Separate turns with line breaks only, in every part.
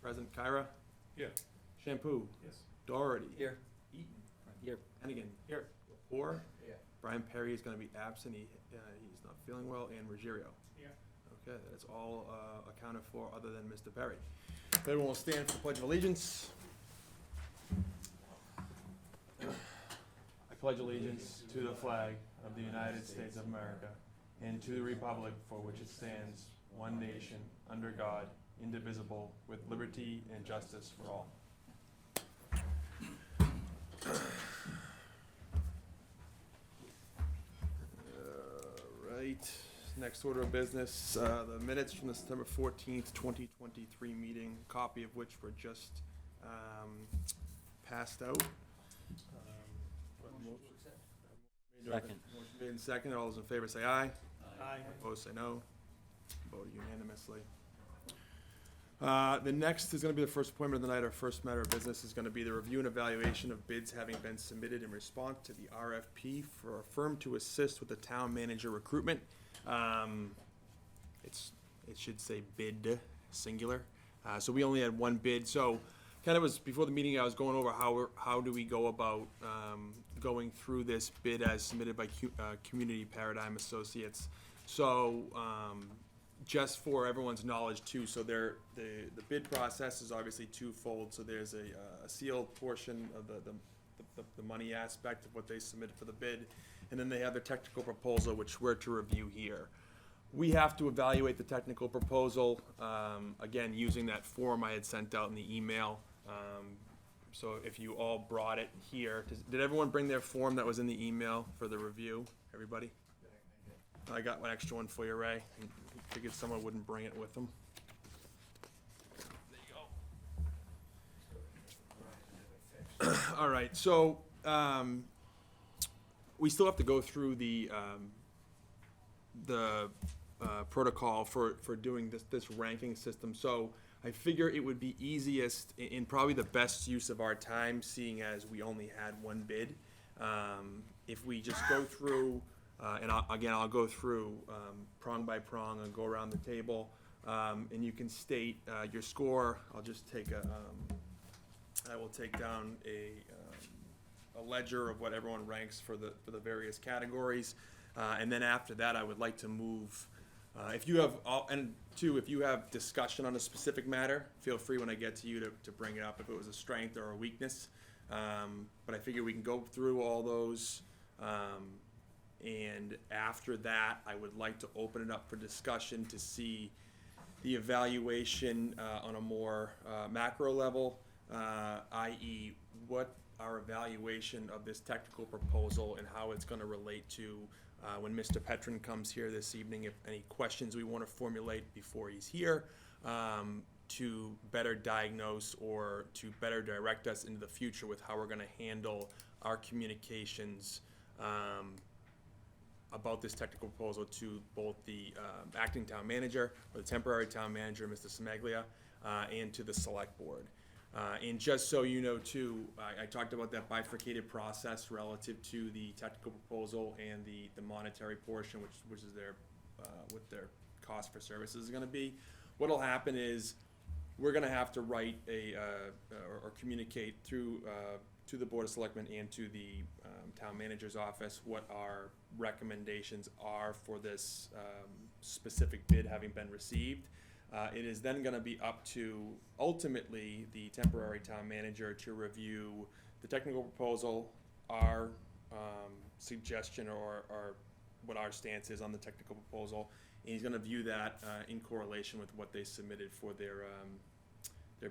Present. Kyra?
Here.
Shampoo?
Yes.
Doherty?
Here.
Eaton.
Here.
Hennigan? Here. Lepore?
Yeah.
Brian Perry is gonna be absent, he's not feeling well, and Ruggiero.
Yeah.
Okay, that's all accounted for, other than Mr. Perry. Everyone will stand for the Pledge of Allegiance. I pledge allegiance to the flag of the United States of America and to the republic for which it stands, one nation, under God, indivisible, with liberty and justice for all. Right, next order of business, the minutes from the September 14th, 2023 meeting, copy of which were just passed out.
Second.
Motion made and seconded. All those in favor say aye.
Aye.
Opposed say no. Voted unanimously. The next is gonna be the first appointment of the night. Our first matter of business is gonna be the review and evaluation of bids having been submitted in response to the RFP for a firm to assist with the town manager recruitment. It should say bid, singular. So we only had one bid, so kind of was, before the meeting, I was going over how do we go about, going through this bid as submitted by Community Paradigm Associates. So, just for everyone's knowledge too, so the bid process is obviously twofold. So there's a sealed portion of the money aspect of what they submitted for the bid, and then they have their technical proposal, which we're to review here. We have to evaluate the technical proposal, again, using that form I had sent out in the email. So if you all brought it here, did everyone bring their form that was in the email for the review? Everybody? I got one extra one for you, Ray. I figured someone wouldn't bring it with them. There you go. All right, so we still have to go through the protocol for doing this ranking system. So I figure it would be easiest and probably the best use of our time, seeing as we only had one bid. If we just go through, and I'll go through prong by prong and go around the table, and you can state your score. I'll just take I will take down a ledger of what everyone ranks for the various categories, and then after that, I would like to move. If you have, if you have discussion on a specific matter, feel free when I get to you to bring it up if it was a strength or a weakness. But I figure we can go through all those. And after that, I would like to open it up for discussion to see the evaluation on a more macro level, i.e. what our evaluation of this technical proposal and how it's going to relate to when Mr. Petrin comes here this evening, if any questions we want to formulate before he's here, to better diagnose or to better direct us into the future with how we're going to handle our communications about this technical proposal to both the acting town manager or the temporary town manager, Mr. Smaglia, and to the select board. And just so you know too, I talked about that bifurcated process relative to the technical proposal and the monetary portion, which is their what their cost for services is going to be. What'll happen is we're going to have to write or communicate through to the Board of Selectmen and to the town manager's office what our recommendations are for this specific bid having been received. It is then going to be up to, ultimately, the temporary town manager to review the technical proposal, our suggestion or what our stance is on the technical proposal, and he's going to view that in correlation with what they submitted for their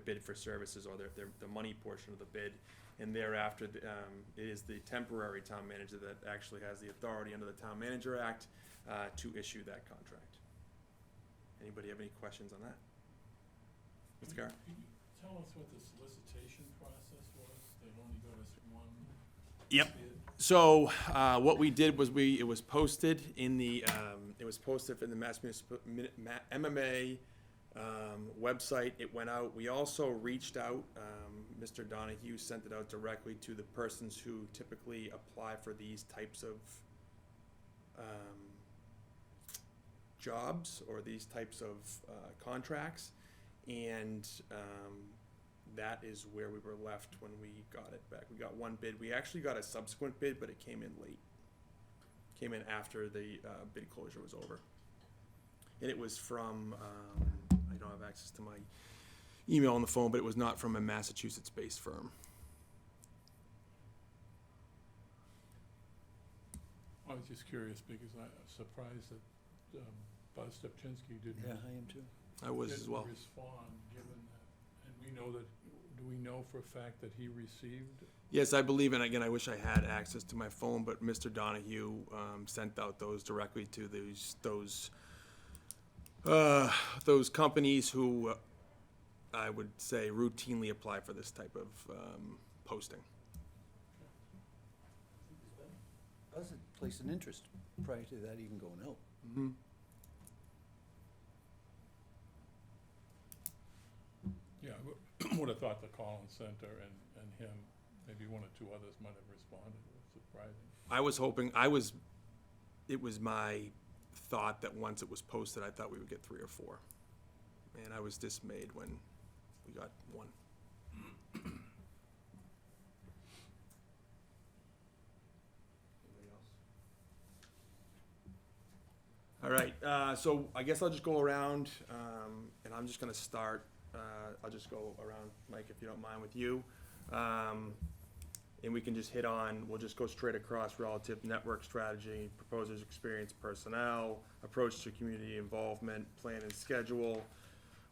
bid for services or the money portion of the bid. And thereafter, it is the temporary town manager that actually has the authority under the Town Manager Act to issue that contract. Anybody have any questions on that? Mr. Carr?
Can you tell us what the solicitation process was? They only got us one
Yep.
bid?
So what we did was it was posted in the Mass Municipal MMA website. It went out. We also reached out. Mr. Donahue sent it out directly to the persons who typically apply for these types of jobs or these types of contracts, And that is where we were left when we got it back. We got one bid. We actually got a subsequent bid, but it came in late. Came in after the bid closure was over. And it was from, I don't have access to my email on the phone, but it was not from a Massachusetts-based firm.
I was just curious because I'm surprised that Buzz Stepchinsky didn't.
Yeah, I am too.
I was as well.
Respond, given that, and we know that, do we know for a fact that he received?
Yes, I believe, and again, I wish I had access to my phone, but Mr. Donahue sent out those directly to those companies who I would say routinely apply for this type of posting.
Buzz had placed an interest prior to that even going out.
Mm-hmm.
Yeah, I would have thought the Collins Center and him, maybe one or two others might have responded. It was surprising.
I was hoping, it was my thought that once it was posted, I thought we would get 3 or 4. And I was dismayed when we got 1. All right, so I guess I'll just go around, and I'm just gonna start, I'll just go around, Mike, if you don't mind, with you. And we can just hit on, we'll just go straight across relative network strategy, proposers' experience, personnel, approach to community involvement, plan and schedule,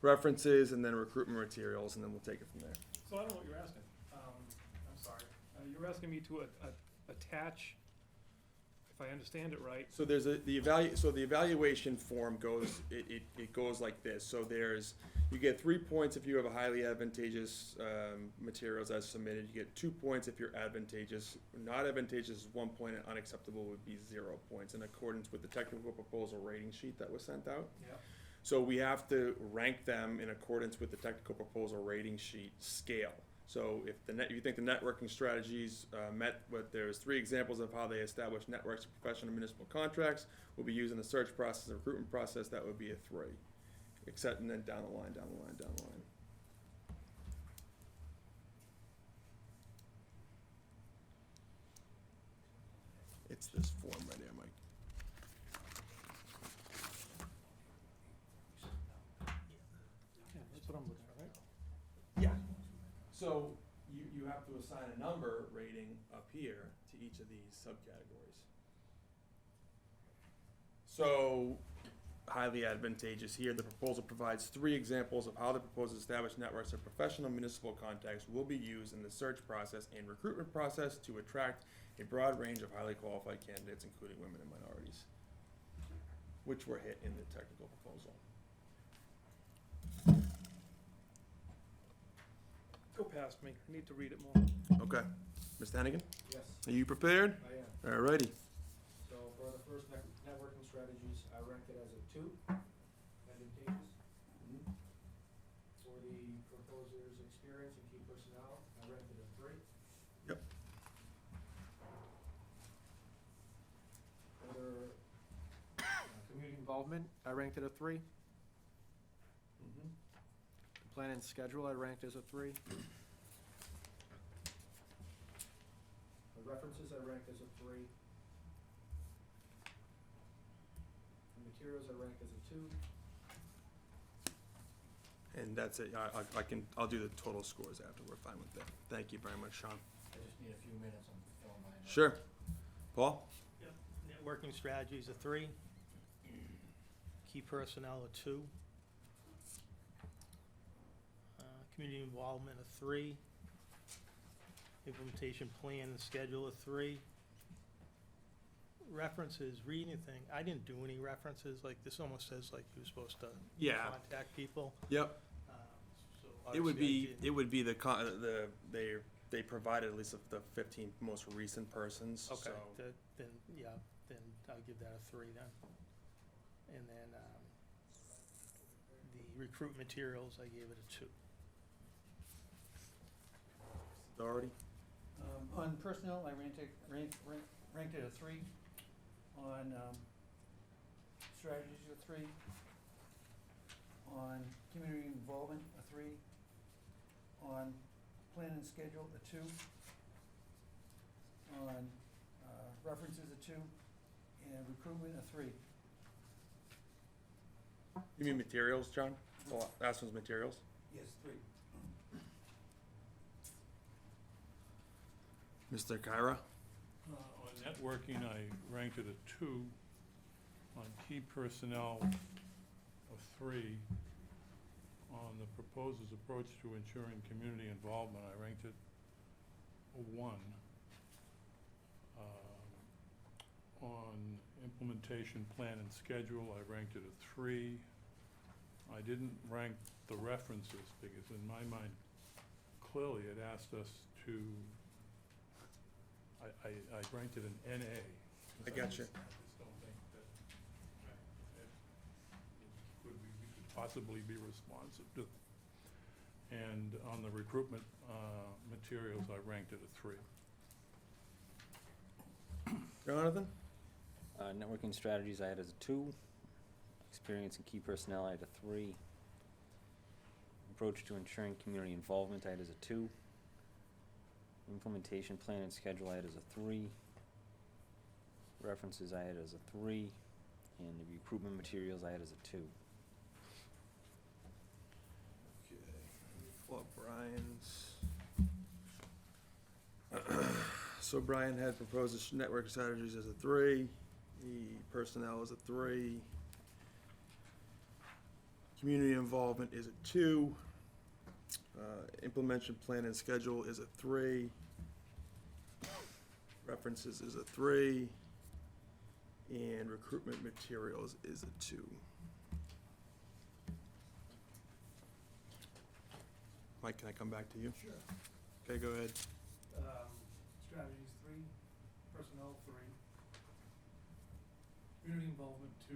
references, and then recruitment materials, and then we'll take it from there.
So I don't know what you're asking. I'm sorry. You're asking me to attach, if I understand it right.
So there's the evaluation form goes, it goes like this. So you get 3 points if you have a highly advantageous materials as submitted. You get 2 points if you're advantageous. Not advantageous is 1 point, and unacceptable would be 0 points in accordance with the technical proposal rating sheet that was sent out.
Yeah.
So we have to rank them in accordance with the technical proposal rating sheet scale. So if you think the networking strategies met what there's 3 examples of how they establish networks of professional municipal contracts will be used in the search process and recruitment process, that would be a 3. Except, and then down the line. It's this form right here, Mike.
Yeah, that's what I'm looking at, right?
Yeah. So you have to assign a number rating up here to each of these subcategories. So highly advantageous here, the proposal provides 3 examples of how the proposed established networks of professional municipal contacts will be used in the search process and recruitment process to attract a broad range of highly qualified candidates, including women and minorities, which were hit in the technical proposal.
Go past me. I need to read it more.
Okay. Mr. Hennigan,
Yes,
are you prepared?
I am.
All righty.
So for the first networking strategies, I ranked it as a 2, advantageous. For the proposer's experience and key personnel, I ranked it a 3.
Yep.
Under community involvement, I ranked it a 3. Plan and schedule, I ranked as a 3. The references, I ranked as a 3. The materials, I ranked as a 2.
And that's it. I'll do the total scores after. We're fine with that. Thank you very much, Sean.
I just need a few minutes on filling mine out.
Sure. Paul?
Yep. Networking strategies, a 3. Key personnel, a 2. Community involvement, a 3. Implementation plan and schedule, a 3. References, reading thing, I didn't do any references, like this almost says like you were supposed to
Yeah.
contact people.
Yep.
So
It would
obviously I
be,
didn't.
it would be they provided at least of the 15 most recent persons,
Okay,
so.
then I'll give that a 3 then. And then, the recruit materials, I gave it a 2.
Authority?
On personnel, I ranked it a 3. On strategies, a 3. On community involvement, a 3. On plan and schedule, a 2. On references, a 2. And recruitment, a 3.
You mean materials, John? Well, last one's materials.
Yes, 3.
Mr. Kyra?
On networking, I ranked it a 2. On key personnel, a 3. On the proposer's approach to ensuring community involvement, I ranked it a 1. On implementation plan and schedule, I ranked it a 3. I didn't rank the references because in my mind, clearly it asked us to, I ranked it an NA.
I got you.
I just don't think that we could possibly be responsive to. And on the recruitment materials, I ranked it a 3.
Jonathan?
Networking strategies I had as a 2. Experience and key personnel I had a 3. Approach to ensuring community involvement I had as a 2. Implementation plan and schedule I had as a 3. References I had as a 3. And the recruitment materials I had as a 2.
Okay. Well, Brian's. So Brian had proposed his network strategies as a 3. The personnel is a 3. Community involvement is a 2. Implementation plan and schedule is a 3. References is a 3. And recruitment materials is a 2. Mike, can I come back to you?
Sure.
Okay, go ahead.
Strategies 3, personnel 3. Community involvement 2.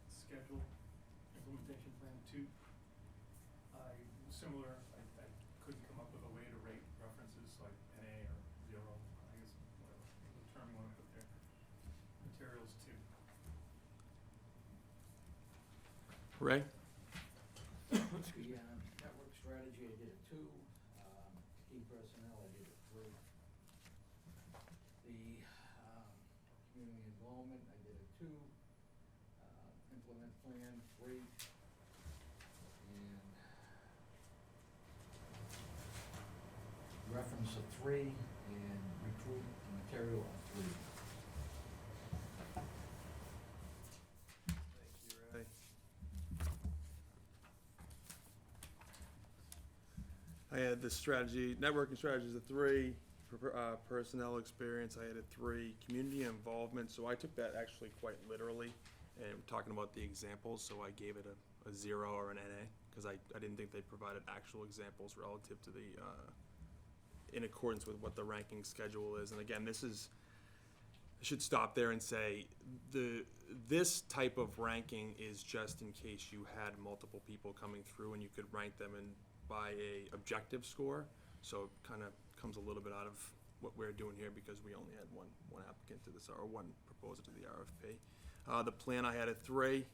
Schedule, implementation plan 2. Similar, I couldn't come up with a way to rate references like NA or 0, I guess, whatever the term you want to put there. Materials 2.
Ray?
The network strategy, I did a 2. Key personnel, I did a 3. The community involvement, I did a 2. Implement plan, 3. And reference a 3, and recruit material a 3.
Thank you, Ray. I had the strategy, networking strategy is a 3, personnel experience, I had a 3, community involvement, so I took that actually quite literally, and talking about the examples, so I gave it a 0 or an NA, because I didn't think they provided actual examples relative to the, in accordance with what the ranking schedule is, and again, this is, I should stop there and say, this type of ranking is just in case you had multiple people coming through and you could rank them by a objective score. So it kind of comes a little bit out of what we're doing here because we only had one applicant to this, or one proposer to the RFP. The plan I had a 3,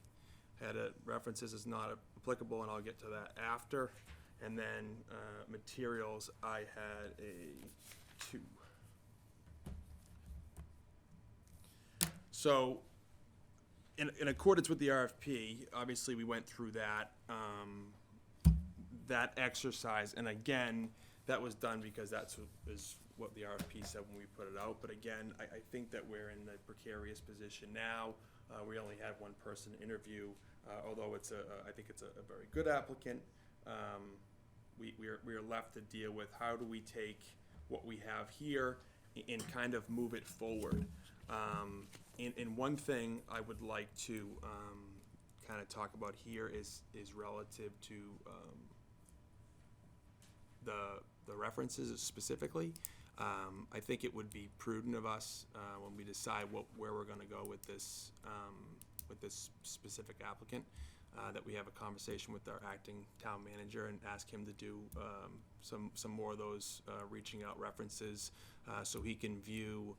had a references is not applicable, and I'll get to that after. And then materials, I had a 2. So in accordance with the RFP, obviously we went through that, that exercise. And again, that was done because is what the RFP said when we put it out. But again, I think that we're in the precarious position now. We only had one person interview, although I think it's a very good applicant. We are left to deal with how do we take what we have here and kind of move it forward. And one thing I would like to kind of talk about here is relative to the references specifically. I think it would be prudent of us when we decide where we're going to go with this specific applicant, that we have a conversation with our acting town manager and ask him to do some more of those reaching out references, so he can view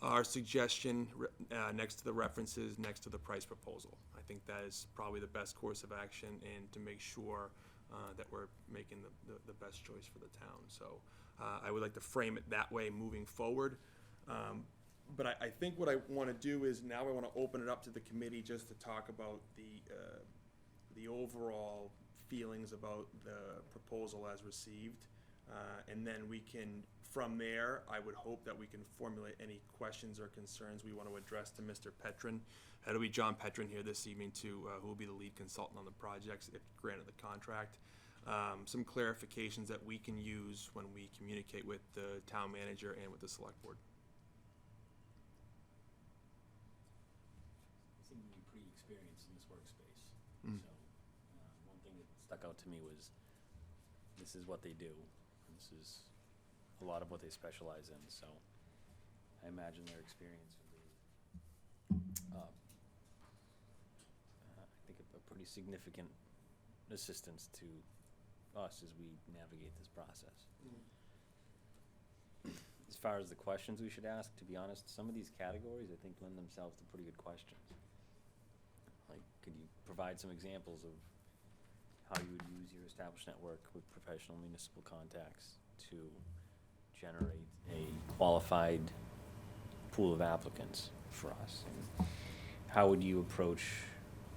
our suggestion next to the references, next to the price proposal. I think that is probably the best course of action, and to make sure that we're making the best choice for the town. So I would like to frame it that way moving forward. But I think what I want to do is now I want to open it up to the committee just to talk about the overall feelings about the proposal as received. And then we can, from there, I would hope that we can formulate any questions or concerns we want to address to Mr. Petrin. It'll be John Petrin here this evening too, who will be the lead consultant on the projects if granted the contract. Some clarifications that we can use when we communicate with the town manager and with the select board.
I seem to be pretty experienced in this workspace.
Mm.
So, one thing that stuck out to me was, this is what they do. This is a lot of what they specialize in, so I imagine their experience would be, I think a pretty significant assistance to us as we navigate this process. As far as the questions we should ask, to be honest, some of these categories I think lend themselves to pretty good questions. Like, could you provide some examples of how you would use your established network with professional municipal contacts to generate a qualified pool of applicants for us? And how would you approach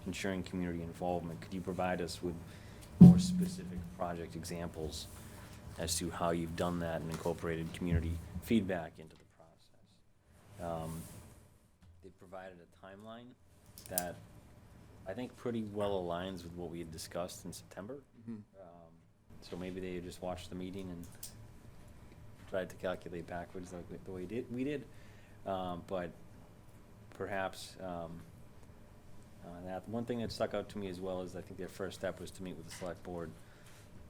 ensuring community involvement? Could you provide us with more specific project examples as to how you've done that and incorporated community feedback into the process? They provided a timeline that I think pretty well aligns with what we had discussed in September.
Mhm.
So maybe they just watched the meeting and tried to calculate backwards like the way we did. But perhaps that one thing that stuck out to me as well is I think their first step was to meet with the select board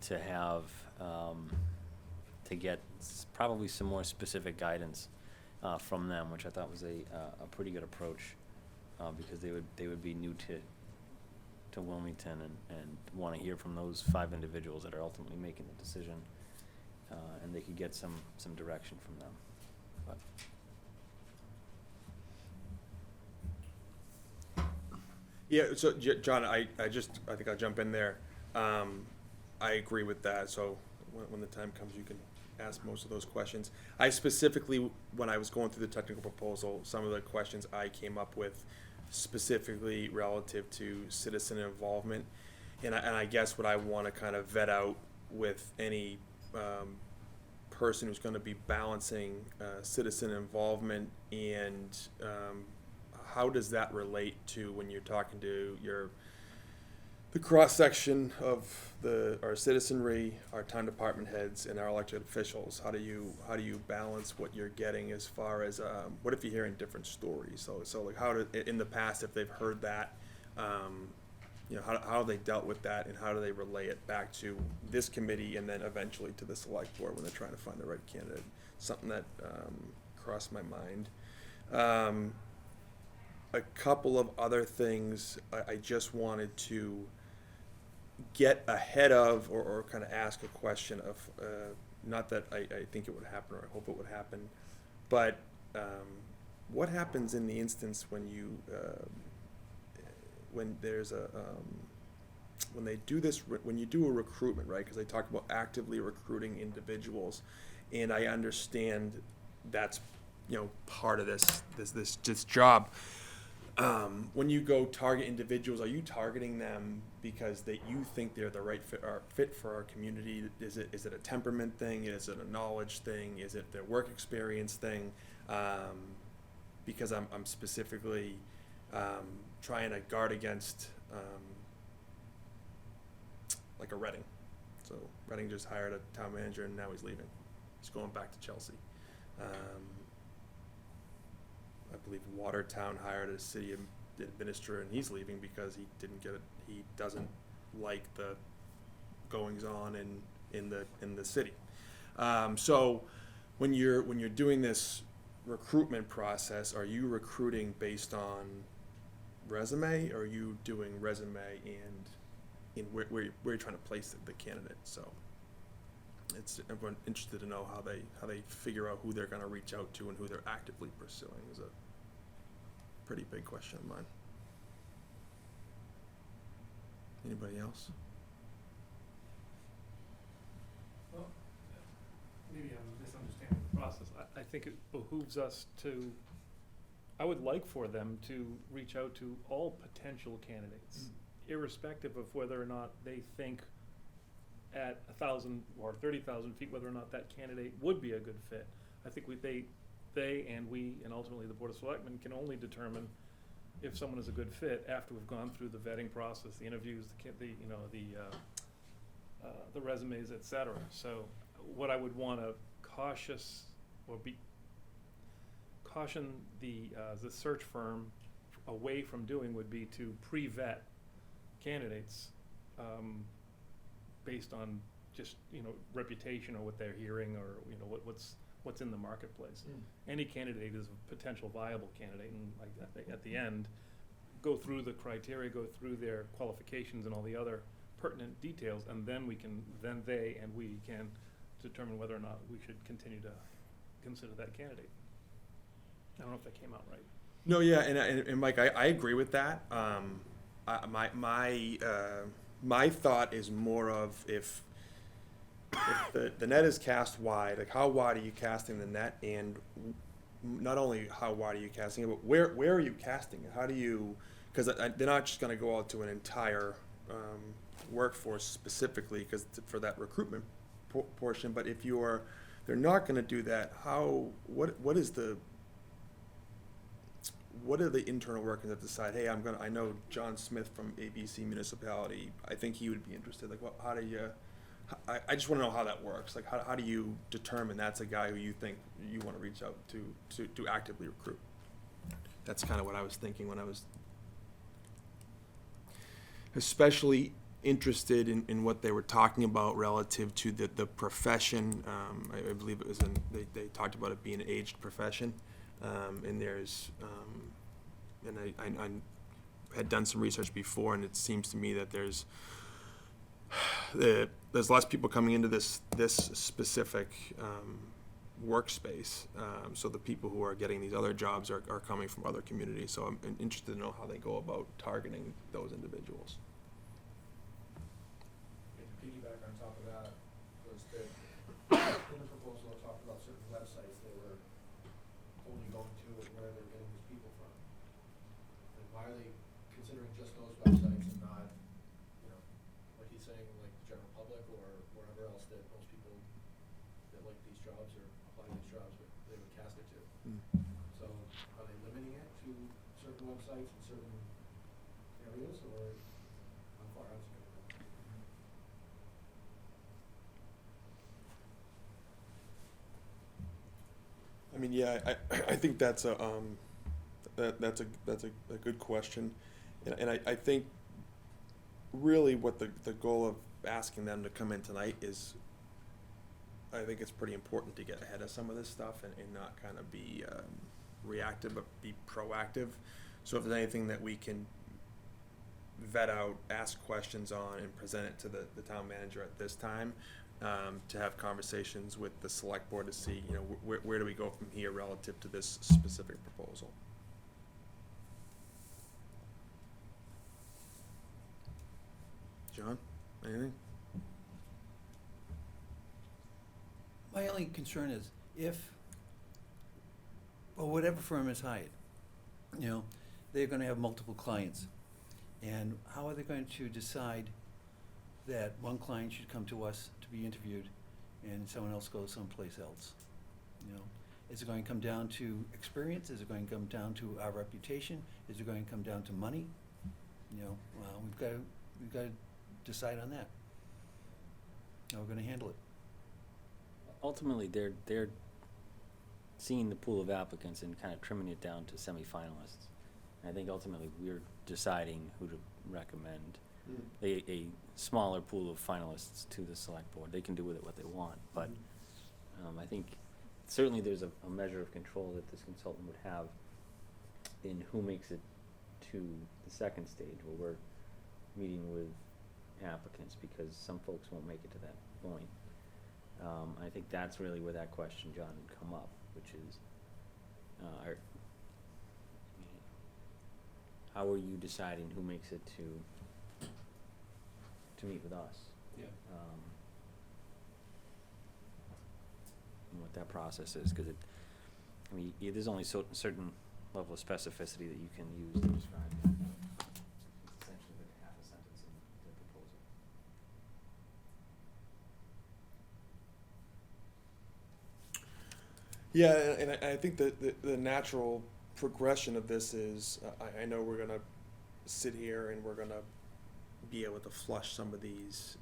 to have to get probably some more specific guidance from them, which I thought was a pretty good approach, because they would be new to Wilmington and want to hear from those 5 individuals that are ultimately making the decision, and they could get some direction from them. But
Yeah, so John, I think I'll jump in there. I agree with that, so when the time comes, you can ask most of those questions. I specifically, when I was going through the technical proposal, some of the questions I came up with specifically relative to citizen involvement. And I guess what I want to kind of vet out with any person who's going to be balancing citizen involvement and how does that relate to when you're talking to the cross-section of our citizenry, our town department heads, and our elected officials? How do you balance what you're getting as far as what if you're hearing different stories? So like in the past, if they've heard that, how have they dealt with that, and how do they relay it back to this committee and then eventually to the select board when they're trying to find the right candidate? Something that crossed my mind. A couple of other things I just wanted to get ahead of or kind of ask a question of, not that I think it would happen or I hope it would happen, but what happens in the instance when there's when they do this, when you do a recruitment, right? Because they talk about actively recruiting individuals, and I understand that's part of this job. When you go target individuals, are you targeting them because you think they're the right fit for our community? Is it a temperament thing? Is it a knowledge thing? Is it their work experience thing? Because I'm specifically trying to guard against like a Reading. So Reading just hired a town manager and now he's leaving. He's going back to Chelsea. I believe Watertown hired a city administrator and he's leaving because he didn't get it. He doesn't like the goings on in the city. So when you're doing this recruitment process, are you recruiting based on resume, or are you doing resume and where you're trying to place the candidate? So everyone interested to know how they figure out who they're going to reach out to and who they're actively pursuing is a pretty big question of mine. Anybody else?
Well, maybe I'm misunderstanding the process. I think it behooves us to, I would like for them to reach out to all potential candidates, irrespective of whether or not they think at 1,000 or 30,000 feet, whether or not that candidate would be a good fit. I think they and we, and ultimately the Board of Selectmen can only determine if someone is a good fit after we've gone through the vetting process, the interviews, the resumes, et cetera. So what I would want to caution the search firm away from doing would be to pre-vet candidates based on just, reputation or what they're hearing or, what's in the marketplace. Any candidate is a potential viable candidate, and like at the end, go through the criteria, go through their qualifications and all the other pertinent details, and then they and we can determine whether or not we should continue to consider that candidate. I don't know if that came out right.
No, yeah, and Mike, I agree with that. My thought is more of if the net is cast wide, like how wide are you casting the net, and not only how wide are you casting it, but where are you casting it? How do you, because they're not just going to go out to an entire workforce specifically because for that recruitment portion, but if they're not going to do that, what are the internal workings that decide, hey, I know John Smith from ABC municipality, I think he would be interested, like, how do you, I just want to know how that works, like, how do you determine that's a guy who you think you want to reach out to actively recruit? That's kind of what I was thinking when I was especially interested in what they were talking about relative to the profession. I believe it was they talked about it being an aged profession, and there's and I had done some research before, and it seems to me that there's less people coming into this specific workspace. So the people who are getting these other jobs are coming from other communities. So I'm interested to know how they go about targeting those individuals.
And to piggyback on top of that, was that in the proposal, it talked about certain websites they were only going to and where they're getting these people from. And why are they considering just those websites and not, like he's saying, like the general public or wherever else that most people that like these jobs or apply to these jobs, they would cast it to? So are they limiting it to certain websites and certain areas, or how far out is it going to go?
I mean, yeah, I think that's a good question, and I think really what the goal of asking them to come in tonight is, I think it's pretty important to get ahead of some of this stuff and not kind of be reactive, but be proactive. So if there's anything that we can vet out, ask questions on, and present it to the town manager at this time, to have conversations with the select board to see, where do we go from here relative to this specific proposal. John, anything?
My only concern is if, or whatever firm is hired, they're gonna have multiple clients. And how are they going to decide that one client should come to us to be interviewed and someone else goes someplace else? Is it going to come down to experience? Is it going to come down to our reputation? Is it going to come down to money? We've got to decide on that. How we're gonna handle it.
Ultimately, they're seeing the pool of applicants and kind of trimming it down to semifinalists. And I think ultimately we're deciding who to recommend. A smaller pool of finalists to the select board. They can do with it what they want, but I think certainly there's a measure of control that this consultant would have in who makes it to the second stage where we're meeting with applicants, because some folks won't make it to that point. I think that's really where that question, John, would come up, which is, how are you deciding who makes it to to meet with us.
Yeah.
And what that process is, because I mean, there's only certain level of specificity that you can use to describe that. It's essentially like a half a sentence in the proposal.
Yeah, and I think that the natural progression of this is, I know we're gonna sit here and we're gonna be able to flush some of these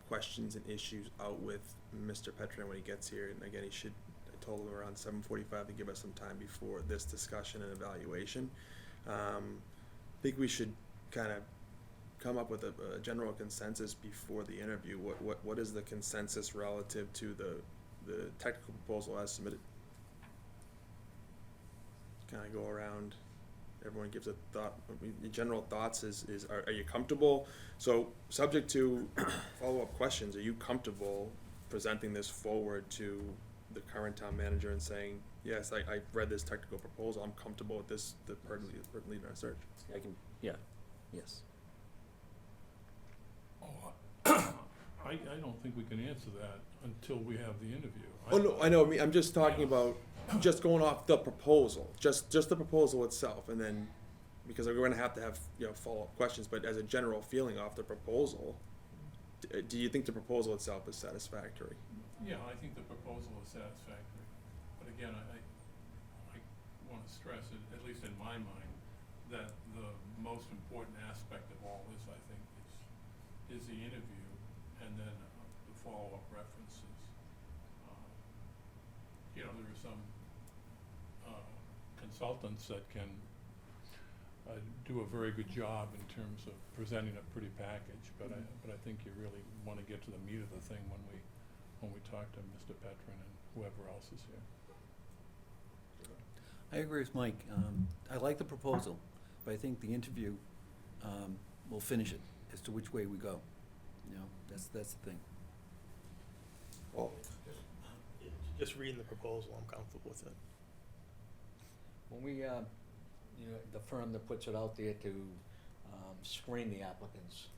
questions and issues out with Mr. Petrin when he gets here. And again, I told him around 7:45 to give us some time before this discussion and evaluation. I think we should kind of come up with a general consensus before the interview. What is the consensus relative to the technical proposal as submitted? Kind of go around, everyone gives a thought, the general thoughts are you comfortable? So, subject to follow-up questions, are you comfortable presenting this forward to the current town manager and saying, yes, I read this technical proposal, I'm comfortable with this, the person leading our search?
I can, yeah, yes.
Oh, I don't think we can answer that until we have the interview.
Oh, no, I know, I'm just talking about, just going off the proposal, just the proposal itself, and then, because we're gonna have, follow-up questions, but as a general feeling off the proposal, do you think the proposal itself is satisfactory?
Yeah, I think the proposal is satisfactory, but again, I wanna stress it, at least in my mind, that the most important aspect of all this, I think, is the interview, and then the follow-up references. There are some consultants that can do a very good job in terms of presenting a pretty package, but I think you really want to get to the meat of the thing when we talk to Mr. Petrin and whoever else is here.
I agree with Mike. I like the proposal, but I think the interview will finish it as to which way we go. That's the thing.
Well,
Just reading the proposal, I'm comfortable with it.
When we, the firm that puts it out there to screen the applicants,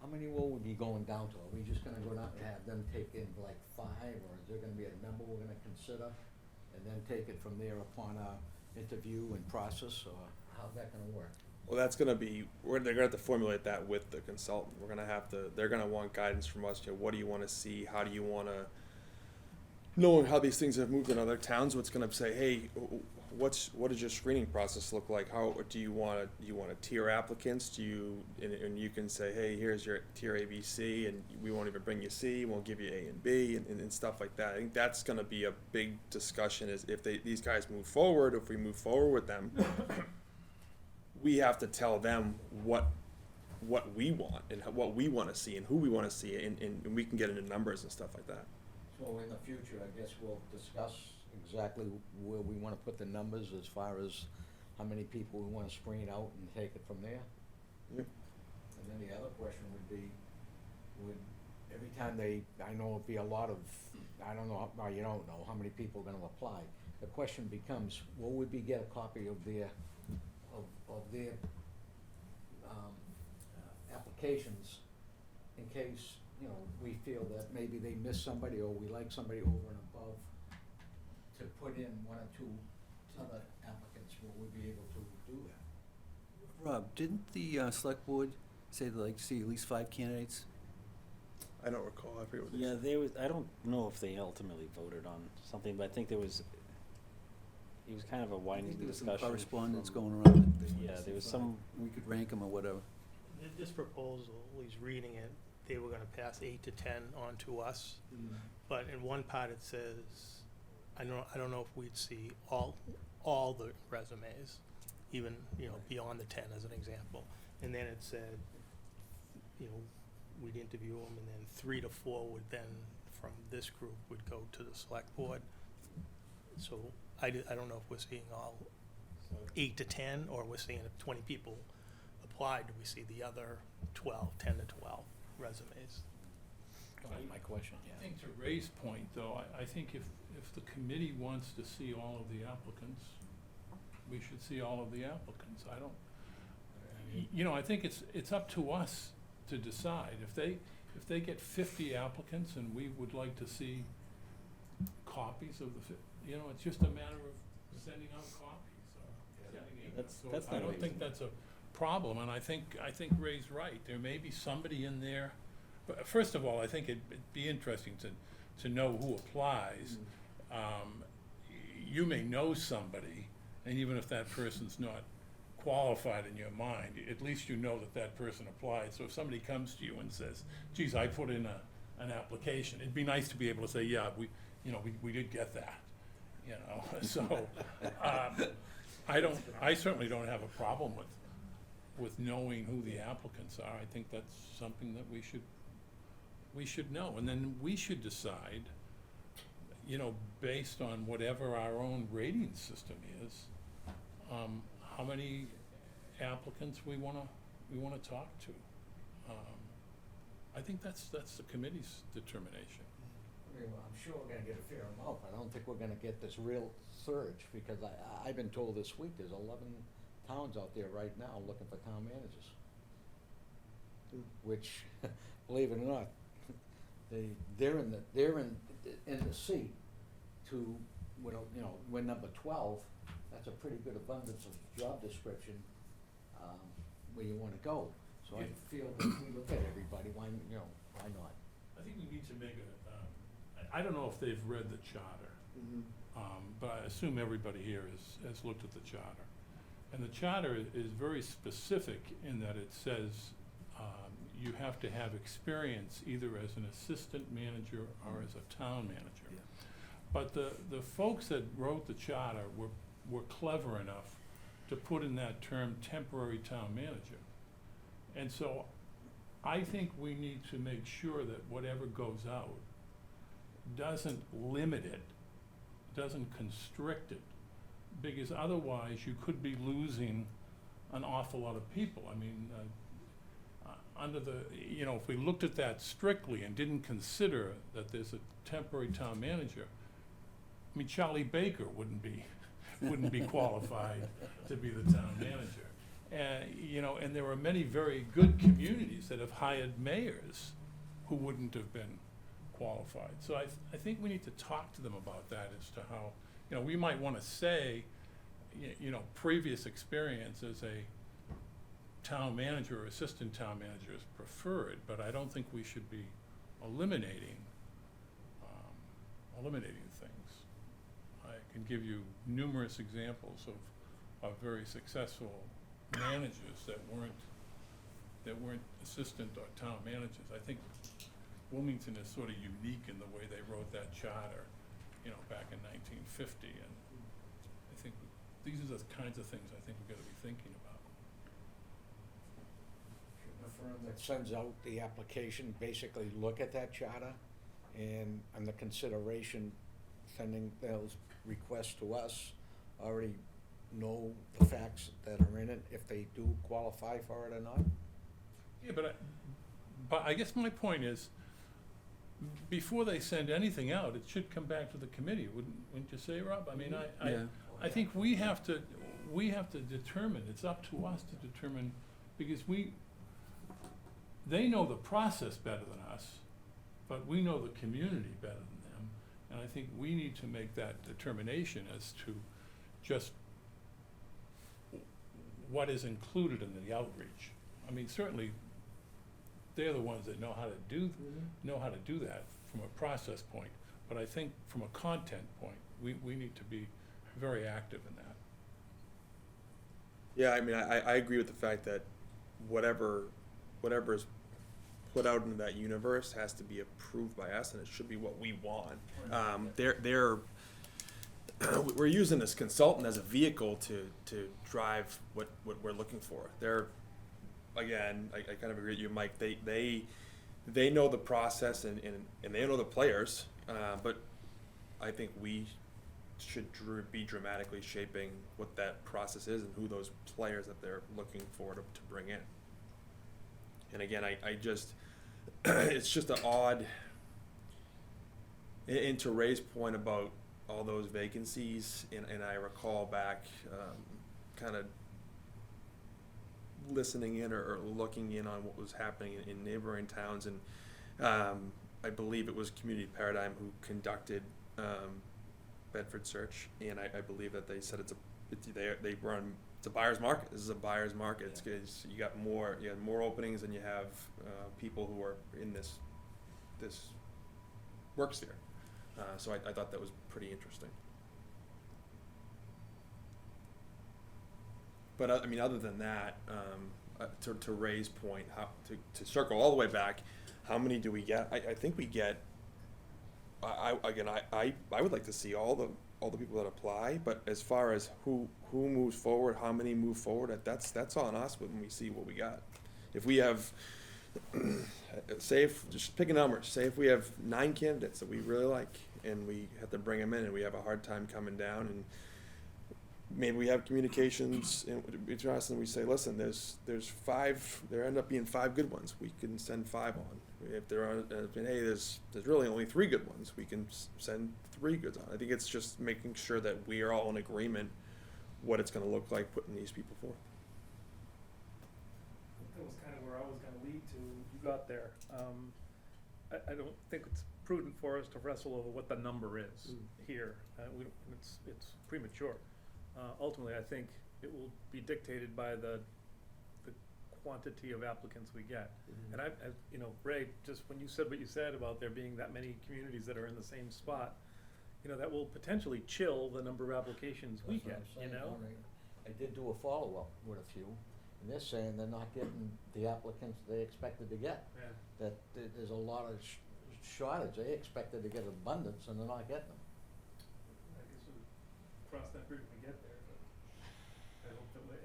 how many will we be going down to? Are we just gonna go down and have them take in like 5, or is there gonna be a number we're gonna consider? And then take it from there upon our interview and process, or how's that gonna work?
well, that's gonna be, they're gonna have to formulate that with the consultant. They're gonna want guidance from us, what do you wanna see, how do you wanna, knowing how these things have moved in other towns, what's gonna say, hey, what does your screening process look like? How do you want to tier applicants? And you can say, hey, here's your tier A, B, C, and we won't even bring you C, we'll give you A and B, and stuff like that. I think that's gonna be a big discussion, is if these guys move forward, if we move forward with them, we have to tell them what we want and what we want to see and who we want to see, and we can get into numbers and stuff like that.
So in the future, I guess we'll discuss exactly where we wanna put the numbers as far as how many people we wanna screen out and take it from there.
Yeah.
And then the other question would be, every time I know it'd be a lot of, I don't know, well, you don't know how many people are gonna apply. The question becomes, will we get a copy of their applications in case, we feel that maybe they missed somebody, or we like somebody over and above, to put in 1 or 2 other applicants? Will we be able to do that?
Rob, didn't the select board say they'd like to see at least 5 candidates?
I don't recall. I forget what they
Yeah,
said.
I don't know if they ultimately voted on something, but I think it was kind of a
I
winding
think there was
discussion.
some correspondence
from-
going around. that they wanted
Yeah,
to
there
see
was
5.
some,
We could rank them or whatever.
This proposal, at least reading it, they were gonna pass 8 to 10 on to us, but in one part it says, I don't know if we'd see all the resumes, even, beyond the 10 as an example. And then it said, we'd interview them, and then 3 to 4 would then, from this group, would go to the select board. So I don't know if we're seeing all 8 to 10, or we're seeing if 20 people applied, do we see the other 10 to 12 resumes?
That's my question,
I think to Ray's point, though, I think if the committee wants to see all of the applicants, we should see all of the applicants. I think it's up to us to decide. If they get 50 applicants and we would like to see copies of it's just a matter of sending out copies or sending emails.
That's
So
not
I don't think
reasonable.
that's a problem, and I think Ray's right. There may be somebody in there, but first of all, I think it'd be interesting to know who applies. You may know somebody, and even if that person's not qualified in your mind, at least you know that that person applied. So if somebody comes to you and says, geez, I put in an application, it'd be nice to be able to say, yeah, we did get that, so, I certainly don't have a problem with knowing who the applicants are. I think that's something that we should know, and then we should decide, based on whatever our own rating system is, how many applicants we wanna talk to. I think that's the committee's determination.
I mean, I'm sure we're gonna get a fair amount, but I don't think we're gonna get this real surge, because I've been told this week there's 11 towns out there right now looking for town managers. Which, believe it or not, they're in the seat to, we're number 12, that's a pretty good abundance of job description, where you wanna go. So I feel that if we look at everybody, why not?
I think we need to make I don't know if they've read the charter, but I assume everybody here has looked at the charter. And the charter is very specific in that it says you have to have experience either as an assistant manager or as a town manager.
Yeah.
But the folks that wrote the charter were clever enough to put in that term temporary town manager. And so I think we need to make sure that whatever goes out doesn't limit it, doesn't constrict it, because otherwise you could be losing an awful lot of people. I mean, under the, if we looked at that strictly and didn't consider that there's a temporary town manager, I mean, Charlie Baker wouldn't be qualified to be the town manager. And there are many very good communities that have hired mayors who wouldn't have been qualified. So I think we need to talk to them about that as to how, we might want to say, previous experience as a town manager or assistant town manager is preferred, but I don't think we should be eliminating things. I can give you numerous examples of very successful managers that weren't assistant or town managers. I think Wilmington is sort of unique in the way they wrote that charter, back in 1950, and I think these are the kinds of things I think we've got to be thinking about.
The firm that sends out the application basically look at that charter and under consideration, sending those requests to us, already know the facts that are in it, if they do qualify for it or not?
Yeah, but I guess my point is, before they send anything out, it should come back to the committee, wouldn't you say, Rob? I mean, I think we have to determine, it's up to us to determine, because they know the process better than us, but we know the community better than them, and I think we need to make that determination as to just what is included in the outreach. I mean, certainly, they're the ones that know how to do that from a process point, but I think from a content point, we need to be very active in that.
Yeah, I mean, I agree with the fact that whatever is put out into that universe has to be approved by us, and it should be what we want. We're using this consultant as a vehicle to drive what we're looking for. Again, I kind of agree with you, Mike. They know the process and they know the players, but I think we should be dramatically shaping what that process is and who those players that they're looking for to bring in. And again, I just it's just an odd. And to Ray's point about all those vacancies, and I recall back kind of listening in or looking in on what was happening in neighboring towns, and I believe it was Community Paradigm who conducted Bedford Search, and I believe that they said it's a buyer's market. This is a buyer's market. It's good. You have more openings, and you have people who are in this work sphere. So I thought that was pretty interesting. But I mean, other than that, to Ray's point, to circle all the way back, how many do we get? I think we get. I would like to see all the people that apply, but as far as who moves forward, how many move forward, that's on us when we see what we got. If we have, just pick a number, say if we have 9 candidates that we really like, and we have to bring them in, and we have a hard time coming down, and maybe we have communications between us, and we say, listen, there's 5, there end up being 5 good ones, we can send 5 on. If there are, hey, there's really only 3 good ones, we can send 3 goods on. I think it's just making sure that we are all in agreement what it's gonna look like putting these people forth.
That was kind of where I was gonna lead to, you got there. I don't think it's prudent for us to wrestle over what the number is here. It's premature. Ultimately, I think it will be dictated by the quantity of applicants we get. And you know, Ray, just when you said what you said about there being that many communities that are in the same spot, you know, that will potentially chill the number of applications we
That's what
get,
I'm
you
saying,
know?
Tony. I did do a follow-up with a few, and they're saying they're not getting the applicants they expected to get.
Yeah.
That there's a lot of shortage, they expected to get abundance, and they're not getting them.
I guess we'll cross that bridge when we get there,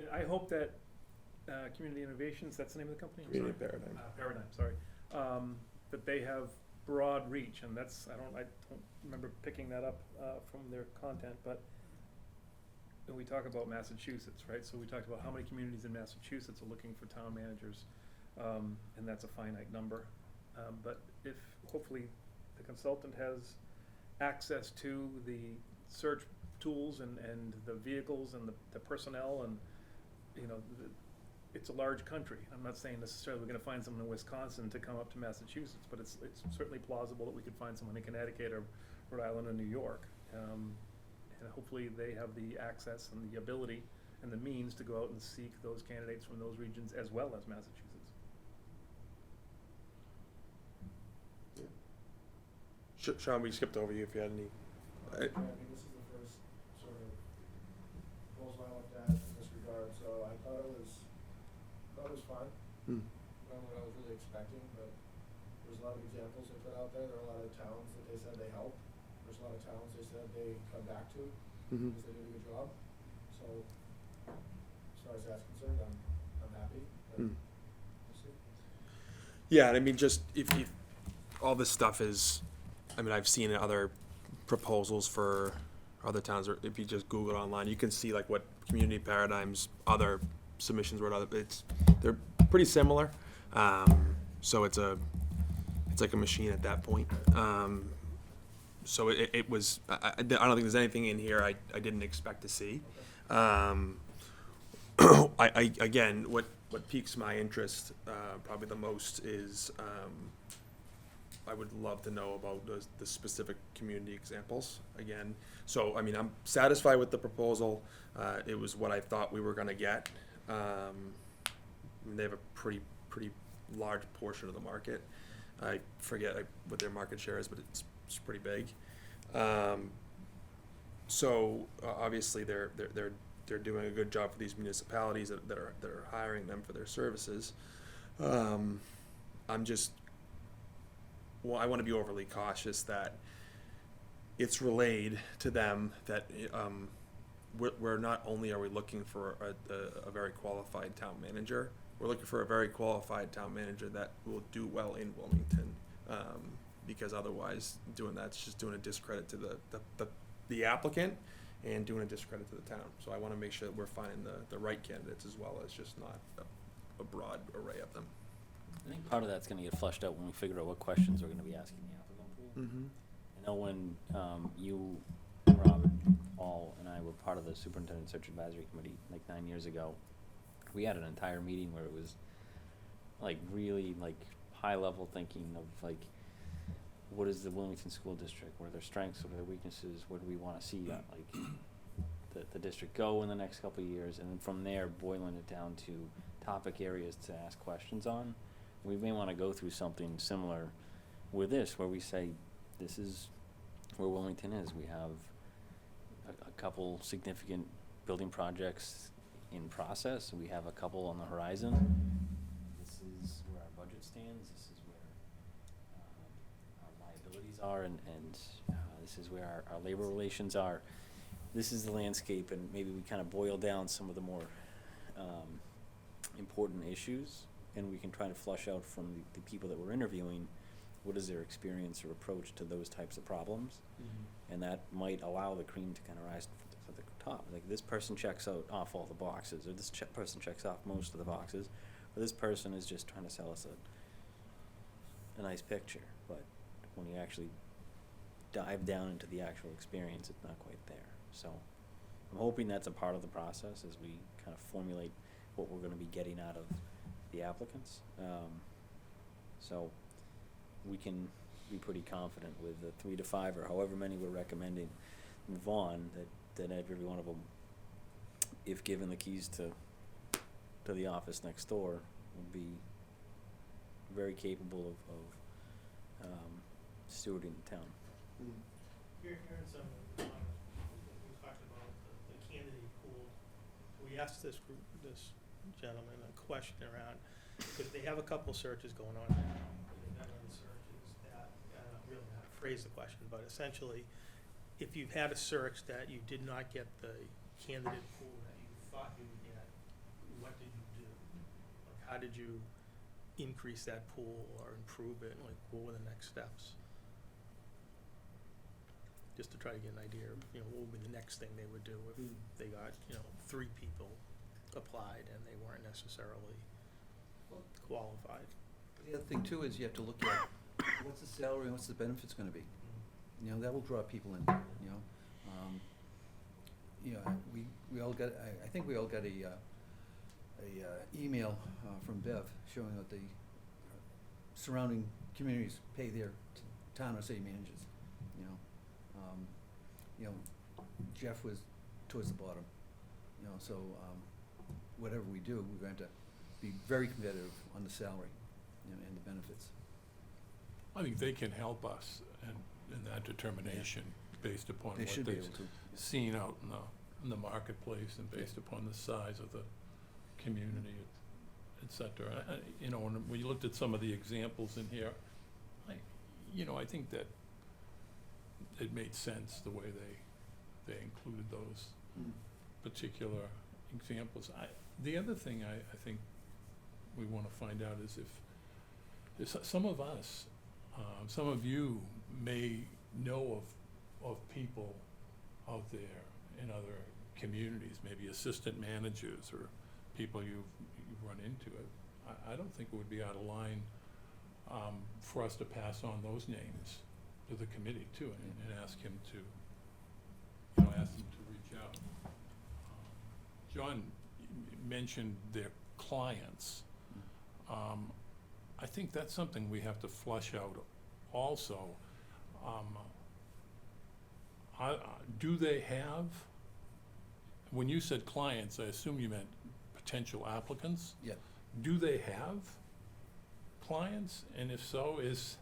but I hope that Community Innovations, that's the name of the company? I'm
Community
sorry.
Paradigm.
Paradigm, sorry. That they have broad reach, and that's, I don't remember picking that up from their content, but when we talk about Massachusetts, right? So we talked about how many communities in Massachusetts are looking for town managers, and that's a finite number. But if hopefully the consultant has access to the search tools and the vehicles and the personnel, and, you know, it's a large country. I'm not saying necessarily we're gonna find someone in Wisconsin to come up to Massachusetts, but it's certainly plausible that we could find someone in Connecticut or Rhode Island or New York. And hopefully they have the access and the ability and the means to go out and seek those candidates from those regions as well as Massachusetts.
Sean, we skipped over you if you had any.
I mean, this is the first sort of proposal I looked at in this regard, so I thought it was fine. Not what I was really expecting, but there's a lot of examples they put out there. There are a lot of towns that they said they help. There's a lot of towns they said they come back to because they did a good job. So as far as that's concerned, I'm happy. But we'll see.
Yeah, and I mean, just if all this stuff is, I mean, I've seen other proposals for other towns, or if you just Google it online, you can see like what Community Paradigm's other submissions were. They're pretty similar. So it's like a machine at that point. So it was. I don't think there's anything in here I didn't expect to see. Again, what piques my interest probably the most is I would love to know about the specific community examples again. So I mean, I'm satisfied with the proposal. It was what I thought we were going to get. I mean, they have a pretty large portion of the market. I forget what their market share is, but it's pretty big. So obviously they're doing a good job for these municipalities that are hiring them for their services. I'm just, well, I want to be overly cautious that it's relayed to them that we're not only are we looking for a very qualified town manager, we're looking for a very qualified town manager that will do well in Wilmington, because otherwise doing that's just doing a discredit to the applicant and doing a discredit to the town. So I want to make sure that we're finding the right candidates as well as just not a broad array of them.
I think part of that's gonna get flushed out when we figure out what questions we're gonna be asking the applicant pool.
Mm-hmm.
I know when you, Robert, Paul, and I were part of the Superintendent Search Advisory Committee like 9 years ago, we had an entire meeting where it was like really like high level thinking of like, what is the Wilmington School District? What are their strengths? What are their weaknesses? Where do we want to see like the district go in the next couple of years? And then from there, boiling it down to topic areas to ask questions on. We may want to go through something similar with this, where we say, this is where Wilmington is. We have a couple significant building projects in process. We have a couple on the horizon. This is where our budget stands. This is where our liabilities are, and this is where our labor relations are. This is the landscape, and maybe we kind of boil down some of the more important issues, and we can try to flush out from the people that we're interviewing, what is their experience or approach to those types of problems. And that might allow the cream to kind of rise to the top. Like, this person checks off all the boxes, or this person checks off most of the boxes, or this person is just trying to sell us a nice picture. But when you actually dive down into the actual experience, it's not quite there. So I'm hoping that's a part of the process as we kind of formulate what we're going to be getting out of the applicants. So we can be pretty confident with the 3 to 5 or however many we're recommending in Vaughan, that every one of them, if given the keys to the office next door, would be very capable of stewarding the town.
Here in some of the comments, we talked about the candidate pool. We asked this group, this gentleman, a question around, because they have a couple searches going on now. They've got other searches that, I don't really know how to phrase the question, but essentially, if you've had a search that you did not get the candidate pool that you thought you would get, what did you do? Like, how did you increase that pool or improve it? Like, what were the next steps? Just to try to get an idea of, what would be the next thing they would do if they got, 3 people applied and they weren't necessarily qualified.
The other thing too is you have to look at what's the salary and what's the benefits gonna be. That will draw people in, we all got, I think we all got a email from Bev showing that the surrounding communities pay their town or city managers, Jeff was towards the bottom, so whatever we do, we're going to be very competitive on the salary, and the benefits.
I think they can help us in that determination based upon
They
what
should be
they've
able to.
seen out in the marketplace and based upon the size of the community, et cetera. And when you looked at some of the examples in here, I think that it made sense the way they included those particular examples. The other thing I think we want to find out is if some of us, some of you may know of people out there in other communities, maybe assistant managers or people you've run into it. I don't think it would be out of line for us to pass on those names to the committee too, and ask him to, ask them to reach out. John mentioned their clients. I think that's something we have to flush out also. Do they have, when you said clients, I assume you meant potential applicants?
Yeah.
Do they have clients? And if so, is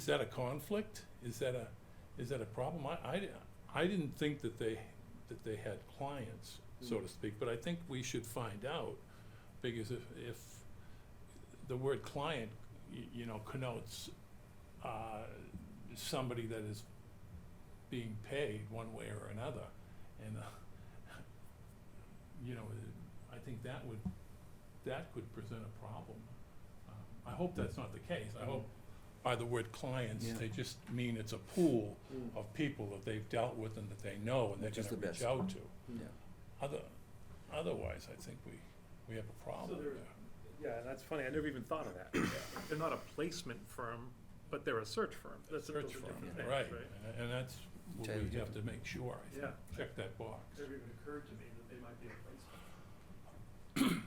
that a conflict? Is that a problem? I didn't think that they had clients, so to speak, but I think we should find out, because if the word client, connotes somebody that is being paid one way or another, and I think that could present a problem. I hope that's not the case. I hope by the word clients,
Yeah.
they just mean it's a pool of people that they've dealt with and that they know and they're
Which is
gonna
the
reach
best.
out to.
Yeah.
Otherwise, I think we have a problem
So they're-
there.
Yeah, and that's funny, I never even thought of that. They're not a placement firm, but they're a search firm. That's a
Search
totally
firm,
different thing,
right,
right?
and that's what
Totally
we have to
different.
make sure, I think.
Yeah.
Check that box.
Never even occurred to me that they might be a placement.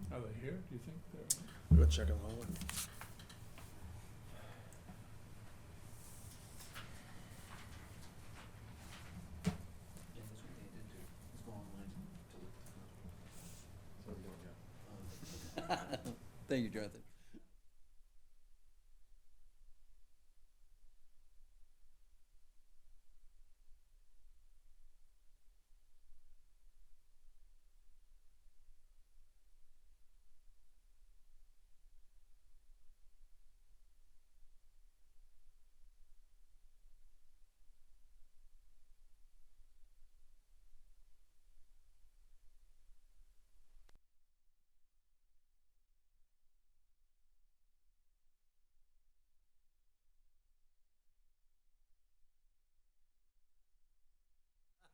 Are they here? Do you think they're?
Go check on hallway.
Yeah, that's what they did do, is go online to look at the.
Thank you, Jonathan.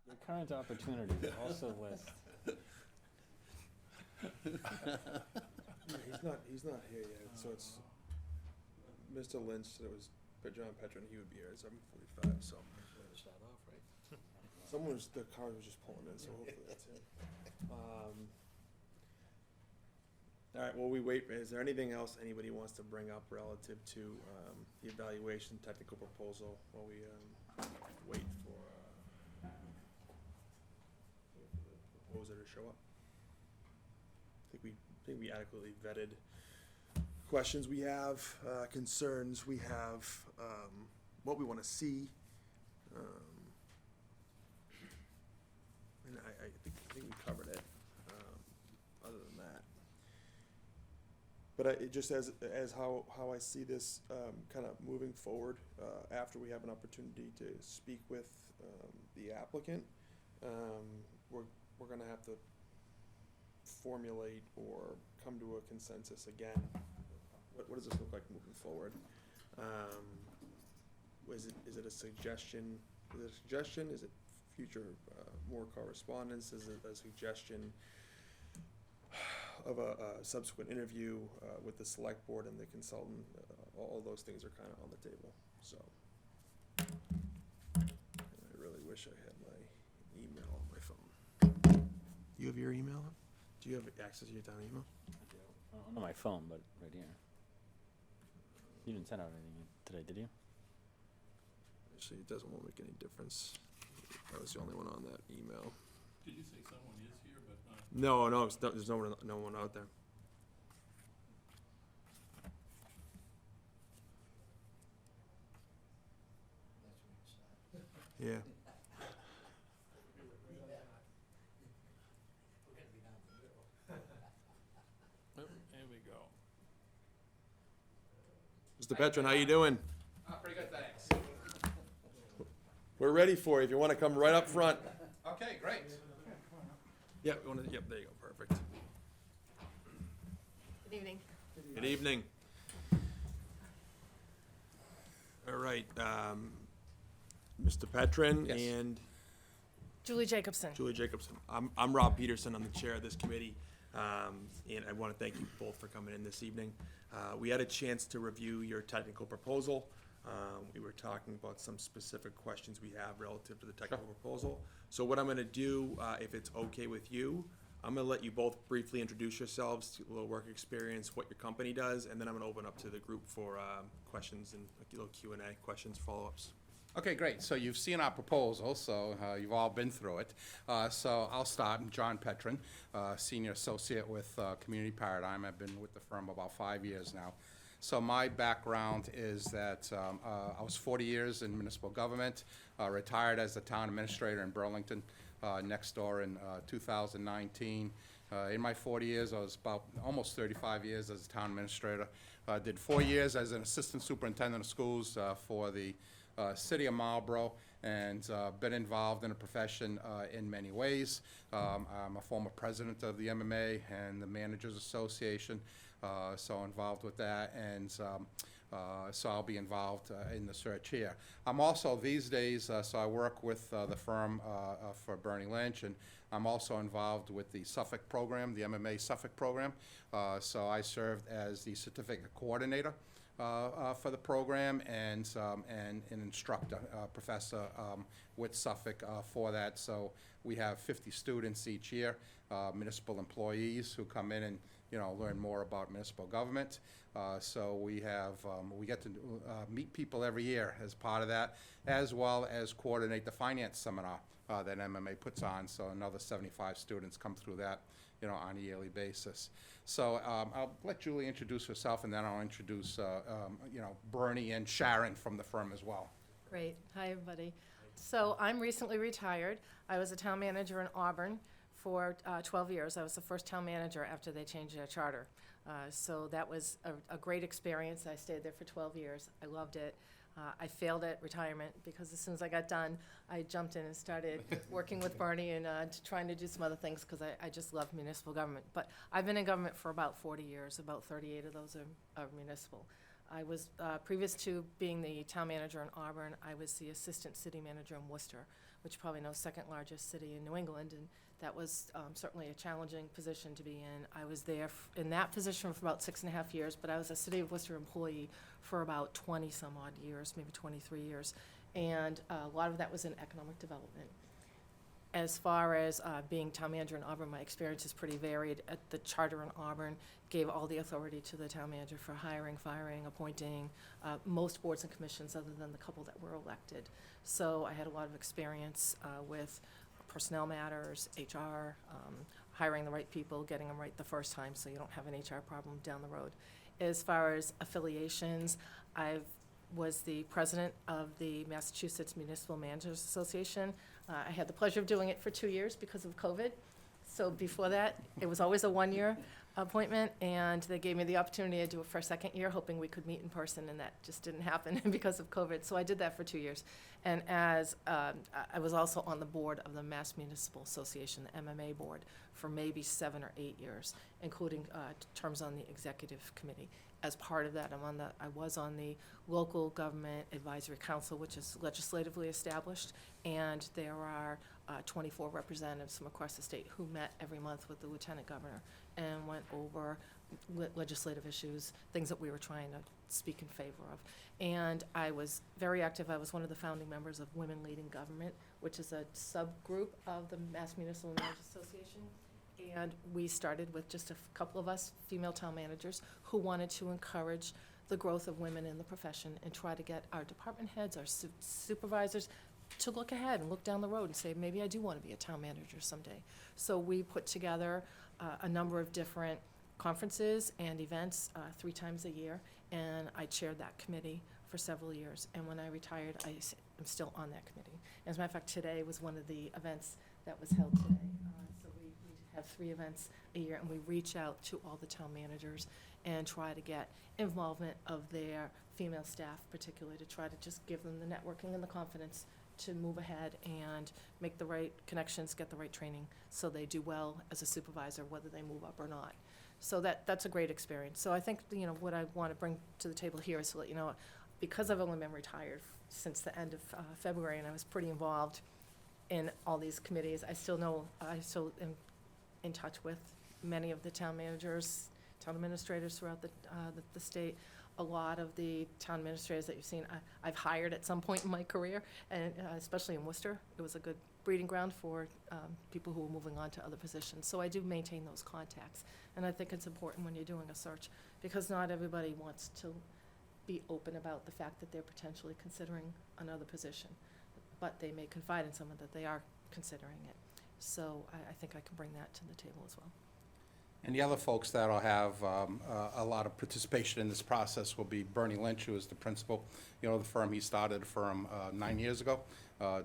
Your current opportunities also list.
He's not here yet, so it's Mr. Lynch, that was John Petron, he would be here at 7:45, so.
Start off, right?
The car was just pulling in, so hopefully that's him. All right, while we wait, is there anything else anybody wants to bring up relative to, the evaluation technical proposal while we, wait for the proposer to show up? I think we adequately vetted questions we have, concerns we have, what we wanna see. And I think we covered it, other than that. But it just as how I see this, kind of moving forward, after we have an opportunity to speak with, the applicant, we're gonna have to formulate or come to a consensus again. What does this look like moving forward? Is it a suggestion? Is it future, more correspondence? Is it a suggestion of a subsequent interview, with the select board and the consultant? All those things are kind of on the table, so. And I really wish I had my email on my phone. You have your email? Do you have access to your town email?
On my phone, but right here. You didn't send out anything today, did you?
Actually, it doesn't make any difference. I was the only one on that email.
Did you say someone is here but not?
No, there's no one out there. Yeah.
There we go.
Mr. Petron, how you doing?
Pretty good, thanks.
We're ready for you, if you wanna come right up front.
Okay, great.
Yep, there you go, perfect.
Good evening.
Good evening. All right, Mr. Petron
Yes.
and
Julie Jacobson.
Julie Jacobson. I'm Rob Peterson, I'm the chair of this committee, and I wanna thank you both for coming in this evening. We had a chance to review your technical proposal. We were talking about some specific questions we have relative to the technical proposal. So what I'm gonna do, if it's okay with you, I'm gonna let you both briefly introduce yourselves, a little work experience, what your company does, and then I'm gonna open up to the group for questions and a little Q&A, questions, follow-ups.
Okay, great. So you've seen our proposal, so you've all been through it. So I'll start. I'm John Petron, Senior Associate with Community Paradigm. I've been with the firm about 5 years now. So my background is that I was 40 years in municipal government, retired as the town administrator in Burlington, next door in 2019. In my 40 years, I was about almost 35 years as a town administrator. Did 4 years as an assistant superintendent of schools for the city of Marlboro, and been involved in the profession in many ways. I'm a former president of the MMA and the Managers Association, so involved with that, and so I'll be involved in the search here. I'm also these days, so I work with the firm for Bernie Lynch, and I'm also involved with the Suffolk program, the MMA Suffolk program. So I served as the certificate coordinator for the program, and an instructor, professor with Suffolk for that. So we have 50 students each year, municipal employees who come in and
learn more about municipal government. So we get to meet people every year as part of that, as well as coordinate the finance seminar that MMA puts on. So another 75 students come through that, on a yearly basis. So I'll let Julie introduce herself, and then I'll introduce, Bernie and Sharon from the firm as well.
Great. Hi, everybody. So I'm recently retired. I was a town manager in Auburn for 12 years. I was the first town manager after they changed their charter. So that was a great experience. I stayed there for 12 years. I loved it. I failed at retirement because as soon as I got done, I jumped in and started working with Bernie and trying to do some other things because I just love municipal government. But I've been in government for about 40 years. About 38 of those are municipal. I was, previous to being the town manager in Auburn, I was the assistant city manager in Worcester, which you probably know, second largest city in New England, and that was certainly a challenging position to be in. I was there in that position for about 6.5 years, but I was a City of Worcester employee for about 20 some odd years, maybe 23 years, and a lot of that was in economic development. As far as being town manager in Auburn, my experience is pretty varied. At the charter in Auburn, gave all the authority to the town manager for hiring, firing, appointing most boards and commissions other than the couple that were elected. So I had a lot of experience with personnel matters, HR, hiring the right people, getting them right the first time so you don't have an HR problem down the road. As far as affiliations, I was the president of the Massachusetts Municipal Managers Association. I had the pleasure of doing it for 2 years because of COVID. So before that, it was always a one-year appointment, and they gave me the opportunity to do it for a second year, hoping we could meet in person, and that just didn't happen because of COVID. So I did that for 2 years. And as I was also on the board of the Mass Municipal Association, the MMA board, for maybe 7 or 8 years, including terms on the executive committee. As part of that, I was on the Local Government Advisory Council, which is legislatively established, and there are 24 representatives from across the state who met every month with the lieutenant governor and went over legislative issues, things that we were trying to speak in favor of. And I was very active. I was one of the founding members of Women Leading Government, which is a subgroup of the Mass Municipal Managers Association. And we started with just a couple of us, female town managers, who wanted to encourage the growth of women in the profession and try to get our department heads, our supervisors, to look ahead and look down the road and say, maybe I do want to be a town manager someday. So we put together a number of different conferences and events 3 times a year, and I chaired that committee for several years. And when I retired, I'm still on that committee. As a matter of fact, today was one of the events that was held today. So we have 3 events a year, and we reach out to all the town managers and try to get involvement of their female staff, particularly, to try to just give them the networking and the confidence to move ahead and make the right connections, get the right training, so they do well as a supervisor, whether they move up or not. So that's a great experience. So I think, what I want to bring to the table here is to let you know, because I've only been retired since the end of February, and I was pretty involved in all these committees, I still am in touch with many of the town managers, town administrators throughout the state. A lot of the town administrators that you've seen, I've hired at some point in my career, and especially in Worcester. It was a good breeding ground for people who are moving on to other positions. So I do maintain those contacts, and I think it's important when you're doing a search, because not everybody wants to be open about the fact that they're potentially considering another position, but they may confide in someone that they are considering it. So I think I can bring that to the table as well.
And the other folks that'll have a lot of participation in this process will be Bernie Lynch, who is the principal. The firm, he started the firm 9 years ago,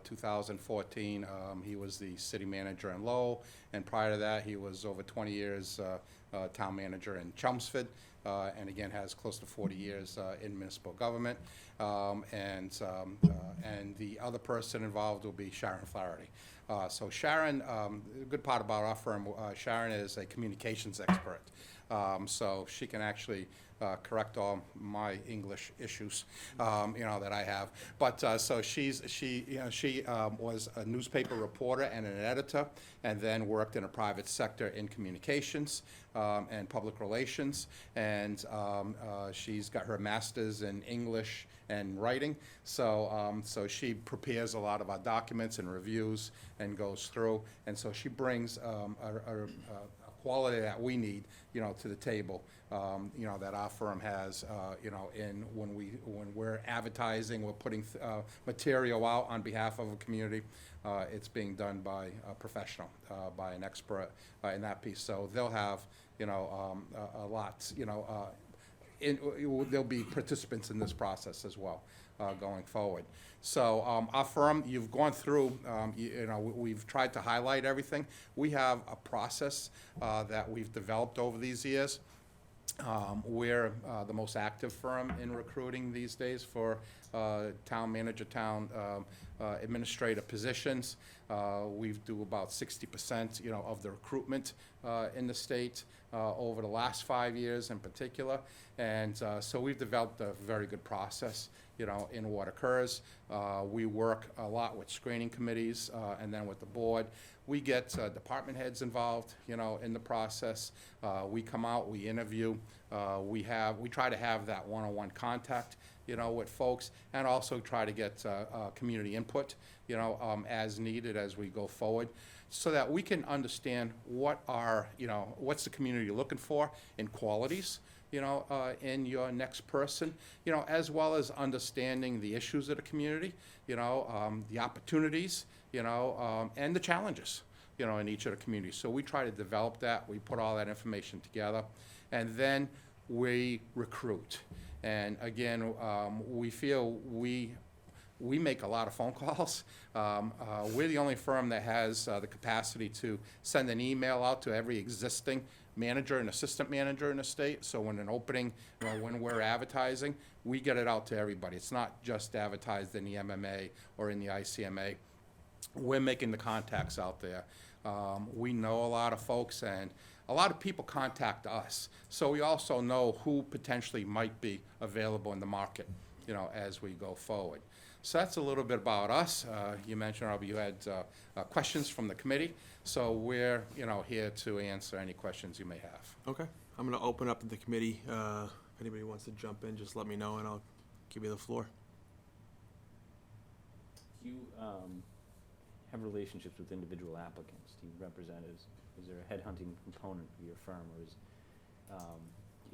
2014. He was the city manager in Lowell, and prior to that, he was over 20 years town manager in Chelmsford, and again, has close to 40 years in municipal government. And the other person involved will be Sharon Flaherty. So Sharon, the good part about our firm, Sharon is a communications expert. So she can actually correct all my English issues, that I have. But so she was a newspaper reporter and an editor, and then worked in a private sector in communications and public relations. And she's got her master's in English and writing. So she prepares a lot of our documents and reviews and goes through. And so she brings a quality that we need, you know, to the table, you know, that our firm has, you know, in when we're advertising, we're putting material out on behalf of a community. It's being done by a professional, by an expert in that piece. So they'll have, you know, a lot, you know, there'll be participants in this process as well, going forward. So our firm, you've gone through, you know, we've tried to highlight everything. We have a process that we've developed over these years. We're the most active firm in recruiting these days for town manager, town administrative positions. We do about 60%, you know, of the recruitment in the state over the last 5 years in particular. And so we've developed a very good process, you know, in what occurs. We work a lot with screening committees and then with the board. We get department heads involved, you know, in the process. We come out, we interview. We try to have that one-on-one contact, you know, with folks, and also try to get community input, you know, as needed as we go forward, so that we can understand what what's the community looking for in qualities, you know, in your next person, you know, as well as understanding the issues of the community, you know, the opportunities, you know, and the challenges, you know, in each of the communities. So we try to develop that. We put all that information together, and then we recruit. And again, we feel we make a lot of phone calls. We're the only firm that has the capacity to send an email out to every existing manager and assistant manager in the state. So when an opening, when we're advertising, we get it out to everybody. It's not just advertised in the MMA or in the ICMA. We're making the contacts out there. We know a lot of folks, and a lot of people contact us. So we also know who potentially might be available in the market, you know, as we go forward. So that's a little bit about us. You mentioned, Robbie, you had questions from the committee. So we're, you know, here to answer any questions you may have.
Okay, I'm gonna open up to the committee. If anybody wants to jump in, just let me know and I'll give you the floor.
Do you have relationships with individual applicants? Do you represent, is there a headhunting component for your firm, or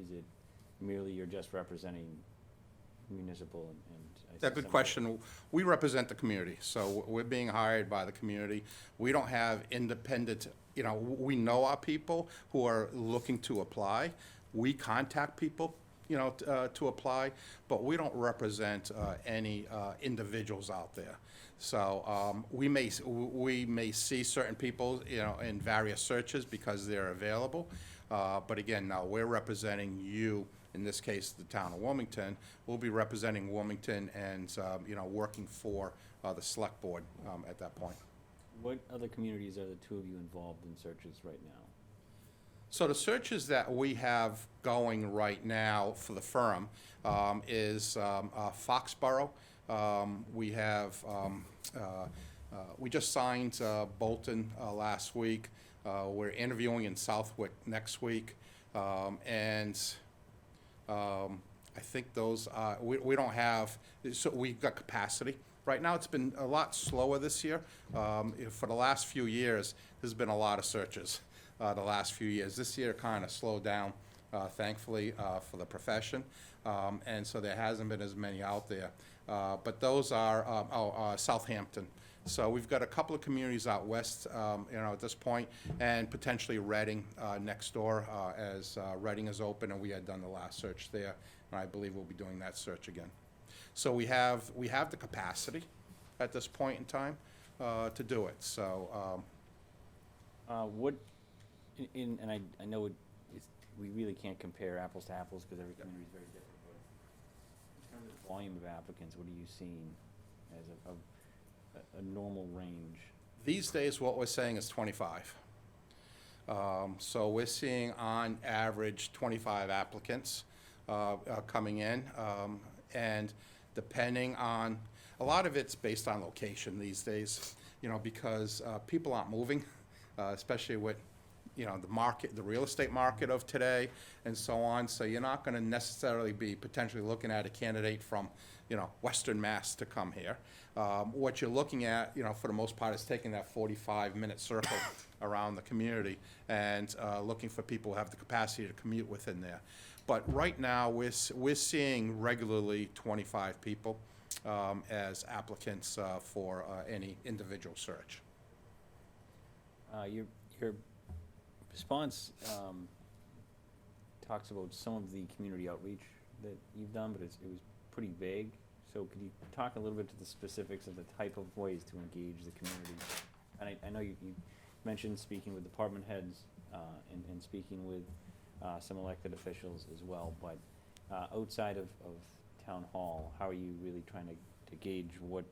is it merely you're just representing municipal and I
That's a good question. We represent the community, so we're being hired by the community. We don't have independent, you know, we know our people who are looking to apply. We contact people, you know, to apply, but we don't represent any individuals out there. So we may see certain people, you know, in various searches because they're available. But again, now we're representing you. In this case, the town of Wilmington. We'll be representing Wilmington and, you know, working for the select board at that point.
What other communities are the two of you involved in searches right now?
So the searches that we have going right now for the firm is Foxborough. We have, we just signed Bolton last week. We're interviewing in Southwick next week. I think those, we don't have, so we've got capacity. Right now, it's been a lot slower this year. For the last few years, there's been a lot of searches the last few years. This year kind of slowed down, thankfully, for the profession. And so there hasn't been as many out there. But those are, Southampton. So we've got a couple of communities out west, you know, at this point, and potentially Reading next door, as Reading is open, and we had done the last search there, and I believe we'll be doing that search again. So we have the capacity at this point in time to do it. So
What, and I know we really can't compare apples to apples because every community is very different, but in terms of volume of applicants, what are you seeing as a normal range?
these days, what we're saying is 25. So we're seeing on average 25 applicants coming in, and depending on, a lot of it's based on location these days, you know, because people aren't moving, especially with you know, the market, the real estate market of today and so on. So you're not gonna necessarily be potentially looking at a candidate from, you know, Western Mass to come here. What you're looking at, you know, for the most part, is taking that 45-minute circle around the community and looking for people who have the capacity to commute within there. But right now, we're seeing regularly 25 people as applicants for any individual search.
Your response talks about some of the community outreach that you've done, but it was pretty vague. So could you talk a little bit to the specifics of the type of ways to engage the community? And I know you mentioned speaking with department heads and speaking with some elected officials as well, but outside of town hall, how are you really trying to gauge what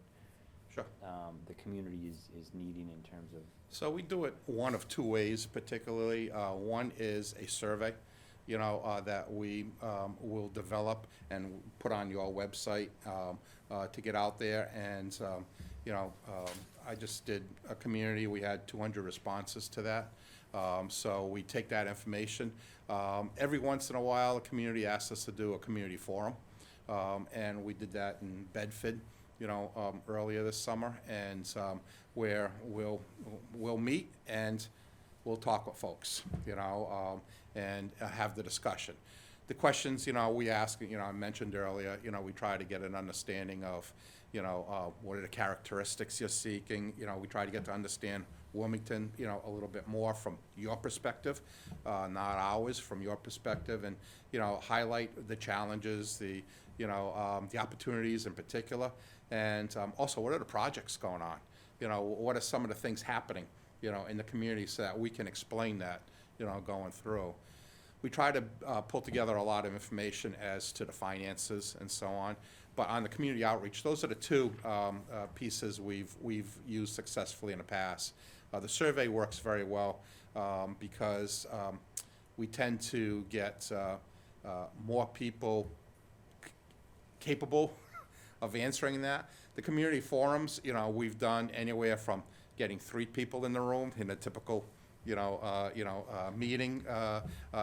Sure.
the community is needing in terms of?
So we do it one of two ways particularly. One is a survey, you know, that we will develop and put on your website to get out there. And, you know, I just did a community, we had 200 responses to that. So we take that information. Every once in a while, the community asks us to do a community forum. And we did that in Bedford, you know, earlier this summer, and where we'll meet and we'll talk with folks, you know, and have the discussion. The questions, you know, we ask, you know, I mentioned earlier, you know, we try to get an understanding of, you know, what are the characteristics you're seeking. You know, we try to get to understand Wilmington, you know, a little bit more from your perspective, not ours, from your perspective, and, you know, highlight the challenges, the, you know, the opportunities in particular, and also what are the projects going on? You know, what are some of the things happening, you know, in the community so that we can explain that, you know, going through. We try to pull together a lot of information as to the finances and so on. But on the community outreach, those are the two pieces we've used successfully in the past. The survey works very well because we tend to get more people capable of answering that. The community forums, you know, we've done anywhere from getting 3 people in the room in a typical, meeting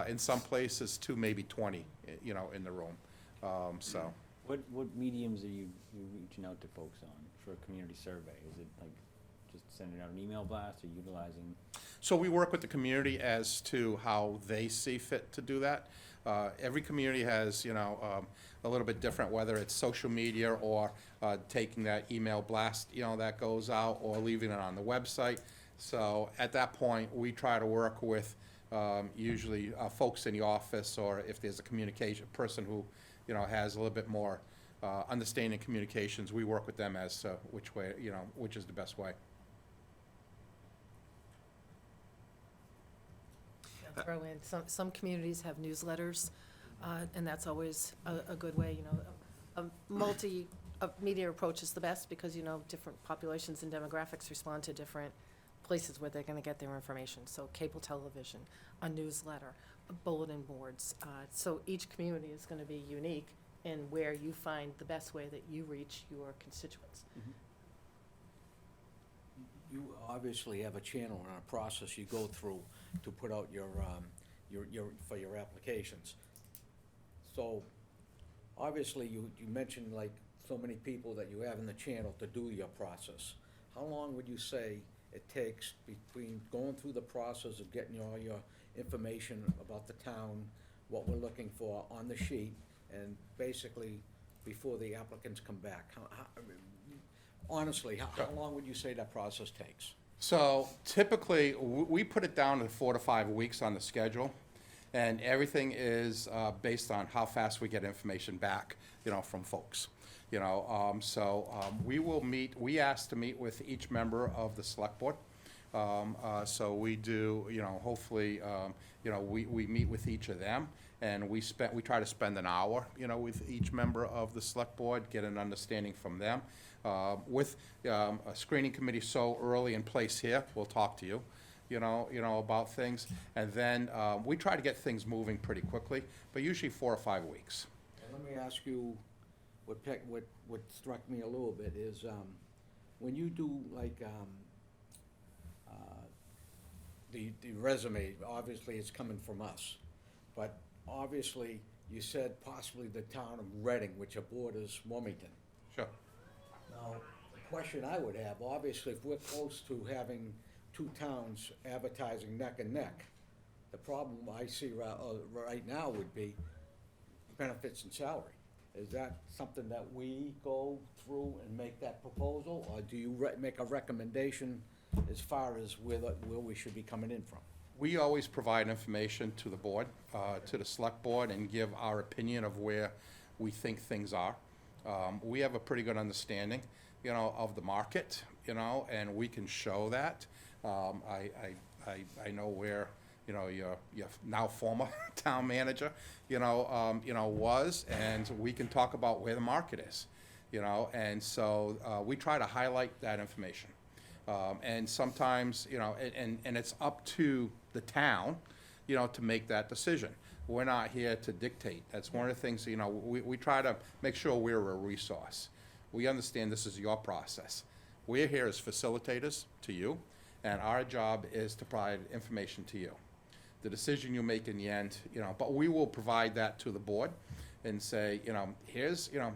in some places to maybe 20, you know, in the room. So.
What mediums are you reaching out to folks on for a community survey? Is it like just sending out an email blast or utilizing?
So we work with the community as to how they see fit to do that. Every community has, you know, a little bit different, whether it's social media or taking that email blast, you know, that goes out, or leaving it on the website. So at that point, we try to work with usually folks in the office, or if there's a communication person who, you know, has a little bit more understanding communications, we work with them as to which way, you know, which is the best way.
I'll throw in, some communities have newsletters, and that's always a good way, you know. A media approach is the best because, you know, different populations and demographics respond to different places where they're gonna get their information. So cable television, a newsletter, bulletin boards. So each community is gonna be unique in where you find the best way that you reach your constituents.
You obviously have a channel and a process you go through to put out your for your applications. So, obviously, you mentioned like so many people that you have in the channel to do your process. How long would you say it takes between going through the process of getting all your information about the town, what we're looking for on the sheet, and basically before the applicants come back? Honestly, how long would you say that process takes?
So typically, we put it down to 4 to 5 weeks on the schedule, and everything is based on how fast we get information back, you know, from folks. You know, we ask to meet with each member of the select board. So we do, you know, hopefully, you know, we meet with each of them, and we try to spend an hour, you know, with each member of the select board, get an understanding from them. With a screening committee so early in place here, we'll talk to you, you know, about things. And then we try to get things moving pretty quickly, but usually 4 or 5 weeks.
And let me ask you, what struck me a little bit is, when you do like, the resume, obviously it's coming from us. But obviously, you said possibly the town of Reading, which borders Wilmington.
Sure.
Now, the question I would have, obviously, if we're close to having two towns advertising neck and neck, the problem I see right now would be benefits and salary. Is that something that we go through and make that proposal, or do you make a recommendation as far as where we should be coming in from?
We always provide information to the board, to the select board, and give our opinion of where we think things are. We have a pretty good understanding, you know, of the market, you know, and we can show that. I know where, you know, your now former town manager, you know, was, and we can talk about where the market is, you know, and so we try to highlight that information. And sometimes, you know, and it's up to the town, you know, to make that decision. We're not here to dictate. That's one of the things, you know, we try to make sure we're a resource. We understand this is your process. We're here as facilitators to you, and our job is to provide information to you. The decision you make in the end, you know, but we will provide that to the board and say, you know, here's, you know,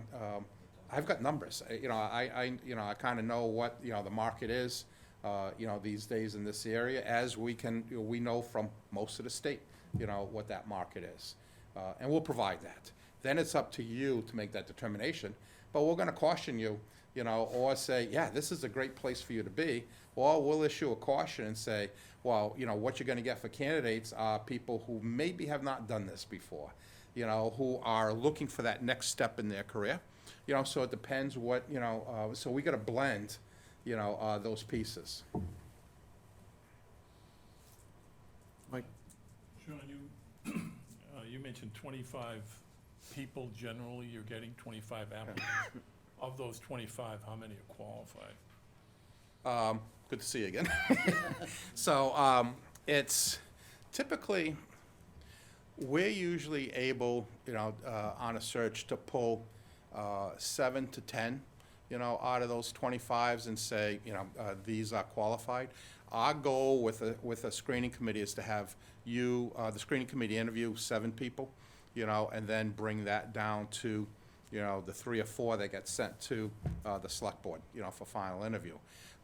I've got numbers. You know, I kind of know what, you know, the market is, you know, these days in this area, as we know from most of the state, you know, what that market is. And we'll provide that. Then it's up to you to make that determination. But we're gonna caution you, you know, or say, yeah, this is a great place for you to be. Or we'll issue a caution and say, well, you know, what you're gonna get for candidates are people who maybe have not done this before, you know, who are looking for that next step in their career. You know, so it depends what, you know, so we gotta blend, you know, those pieces.
Mike?
Sean, you mentioned 25 people generally, you're getting 25 applicants. Of those 25, how many are qualified?
Good to see you again. So, it's typically, we're usually able, you know, on a search to pull 7 to 10, you know, out of those 25s and say, you know, these are qualified. Our goal with a screening committee is to have you, the screening committee interview 7 people, you know, and then bring that down to, you know, the 3 or 4 that get sent to the select board, you know, for final interview.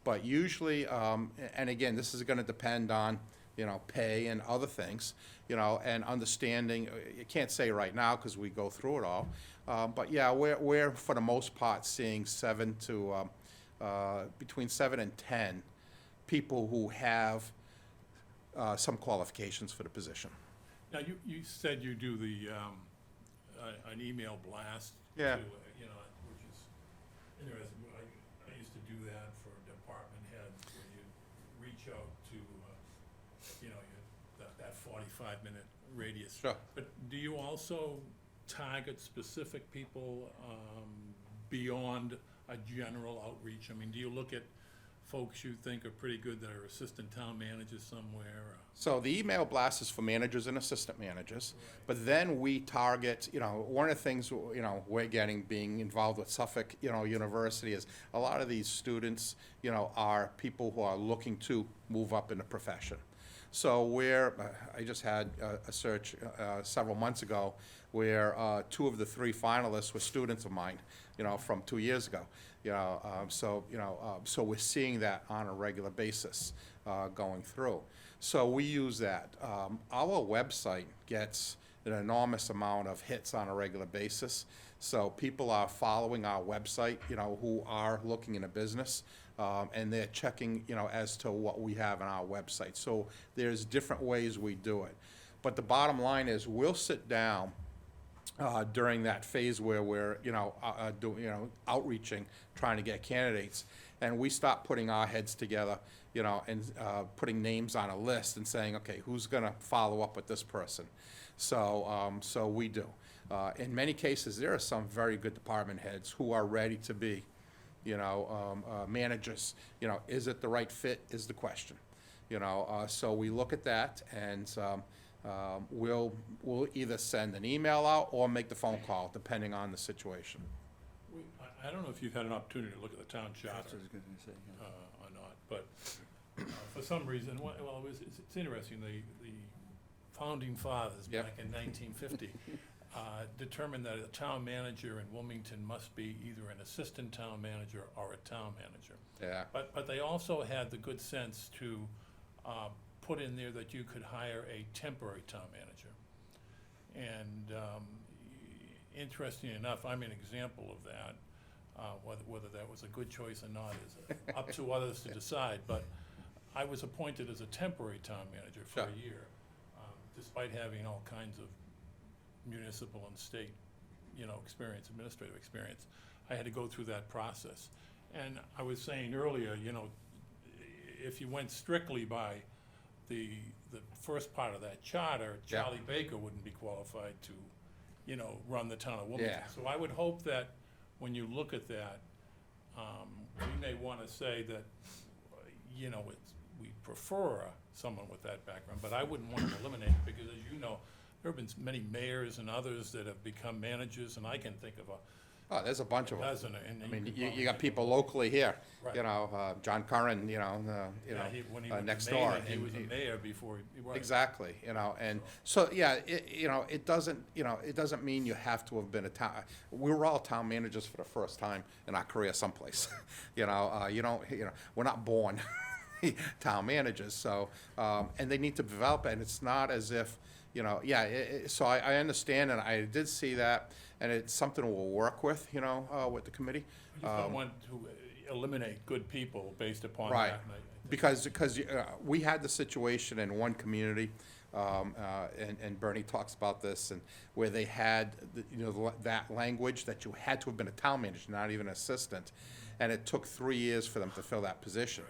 But usually, and again, this is gonna depend on, you know, pay and other things, you know, and understanding, you can't say right now because we go through it all. But yeah, we're for the most part seeing 7 to, between 7 and 10 people who have some qualifications for the position.
Now, you said you do the, an email blast.
Yeah.
To, you know, which is interesting. I used to do that for department heads, where you reach out to, you know, that 45-minute radius.
Sure.
But do you also target specific people beyond a general outreach? I mean, do you look at folks you think are pretty good that are assistant town managers somewhere?
So the email blast is for managers and assistant managers, but then we target, you know, one of the things, you know, we're getting being involved with Suffolk, you know, University is a lot of these students, you know, are people who are looking to move up in the profession. So I just had a search several months ago where 2 of the 3 finalists were students of mine, you know, from 2 years ago. You know, so we're seeing that on a regular basis going through. So we use that. Our website gets an enormous amount of hits on a regular basis. So people are following our website, you know, who are looking in a business, and they're checking, you know, as to what we have on our website. So there's different ways we do it. But the bottom line is we'll sit down during that phase where we're, you know, outreaching, trying to get candidates, and we start putting our heads together, you know, and putting names on a list and saying, okay, who's going to follow up with this person? So, so we do. In many cases, there are some very good department heads who are ready to be, you know, managers. You know, is it the right fit is the question. You know, so we look at that, and we'll either send an email out or make the phone call, depending on the situation.
I don't know if you've had an opportunity to look at the town charter
That's what I was gonna say, yeah.
or not, but For some reason, well, it's interesting, the founding fathers
Yep.
back in 1950 determined that a town manager in Wilmington must be either an assistant town manager or a town manager.
Yeah,
But they also had the good sense to put in there that you could hire a temporary town manager. And interesting enough, I'm an example of that. Whether that was a good choice or not is up to others to decide. But I was appointed as a temporary town manager for
Sure.
a year, despite having all kinds of municipal and state, experience, administrative experience. I had to go through that process. And I was saying earlier, if you went strictly by the first part of that charter,
Yeah.
Charlie Baker wouldn't be qualified to, run the town of Wilmington.
Yeah.
So I would hope that when you look at that, we may want to say that, we prefer someone with that background, but I wouldn't want to eliminate it, because as you know, there have been many mayors and others that have become managers, and I can think of
oh, there's a bunch
a
of them.
dozen. And
I mean,
could
you
probably
got
think
people
of-
locally here,
Right.
John Curran,
Yeah, when he was
next
mayor,
door.
He
and
was a mayor before he was.
Exactly, and so, yeah, it doesn't mean you have to have been a town, we were all town managers for the first time in our career someplace. We're not born town managers, so, and they need to develop it, and it's not as if, so I understand, and I did see that, and it's something we'll work with, with the committee.
I just don't want to eliminate good people based upon that.
Right.
and I think-
Because we had the situation in one community, and Bernie talks about this, and where they had, that language that you had to have been a town manager, not even an assistant, and it took 3 years for them to fill that position.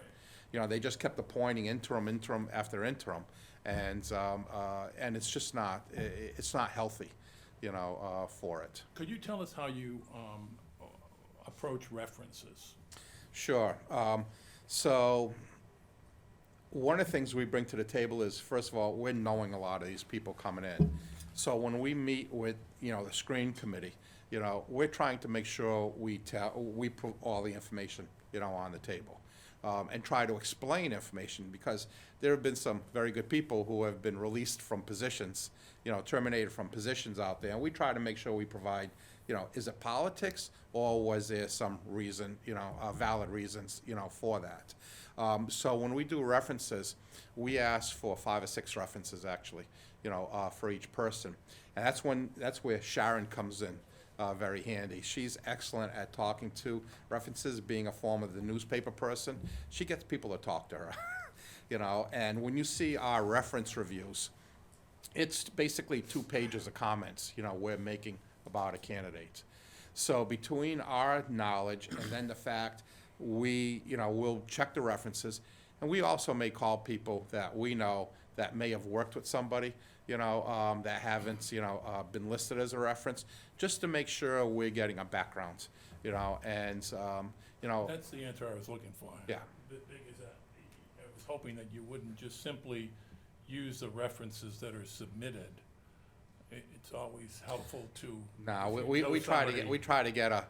They just kept appointing interim after interim, and it's just not, it's not healthy, for it.
Could you tell us how you approach references?
Sure. So one of the things we bring to the table is, first of all, we're knowing a lot of these people coming in. So when we meet with, the screening committee, we're trying to make sure we put all the information, on the table. And try to explain information, because there have been some very good people who have been released from positions, terminated from positions out there. And we try to make sure we provide, is it politics, or was there some reason, valid reasons, for that? So when we do references, we ask for 5 or 6 references, actually, for each person. And that's where Sharon comes in. Very handy. She's excellent at talking to references, being a former the newspaper person. She gets people to talk to her, and when you see our reference reviews, it's basically 2 pages of comments, we're making about a candidate. So between our knowledge and then the fact we'll check the references, and we also may call people that we know that may have worked with somebody, that haven't, been listed as a reference, just to make sure we're getting a background, and,
That's the answer I was looking for.
Yeah.
The thing is that I was hoping that you wouldn't just simply use the references that are submitted. It's always helpful to.
no,
if you
we
know
try to
somebody-
get a,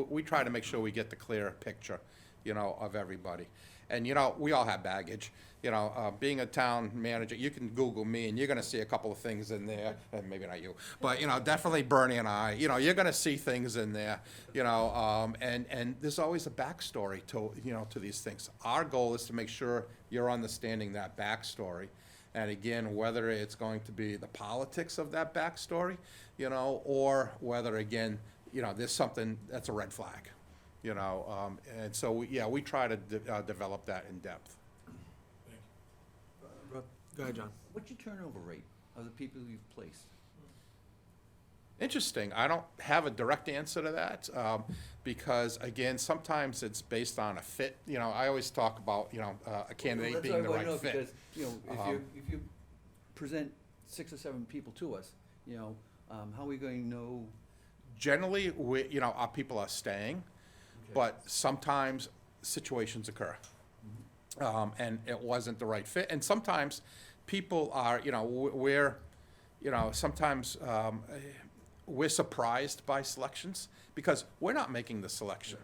we try to make sure we get the clear picture, of everybody. And, we all have baggage. Being a town manager, you can Google me, and you're gonna see a couple of things in there, and maybe not you, but, definitely Bernie and I, you're gonna see things in there, and there's always a backstory to, to these things. Our goal is to make sure you're understanding that backstory. And again, whether it's going to be the politics of that backstory, or whether, again, there's something that's a red flag, and so, we try to develop that in depth.
Go ahead, John.
What's your turnover rate of the people you've placed?
Interesting. I don't have a direct answer to that, because, again, sometimes it's based on a fit. I always talk about, a candidate being the right fit.
Because, if you present 6 or 7 people to us, how are we going to know?
Generally, our people are staying, but sometimes situations occur. And it wasn't the right fit. And sometimes people are, sometimes we're surprised by selections, because we're not making the selection.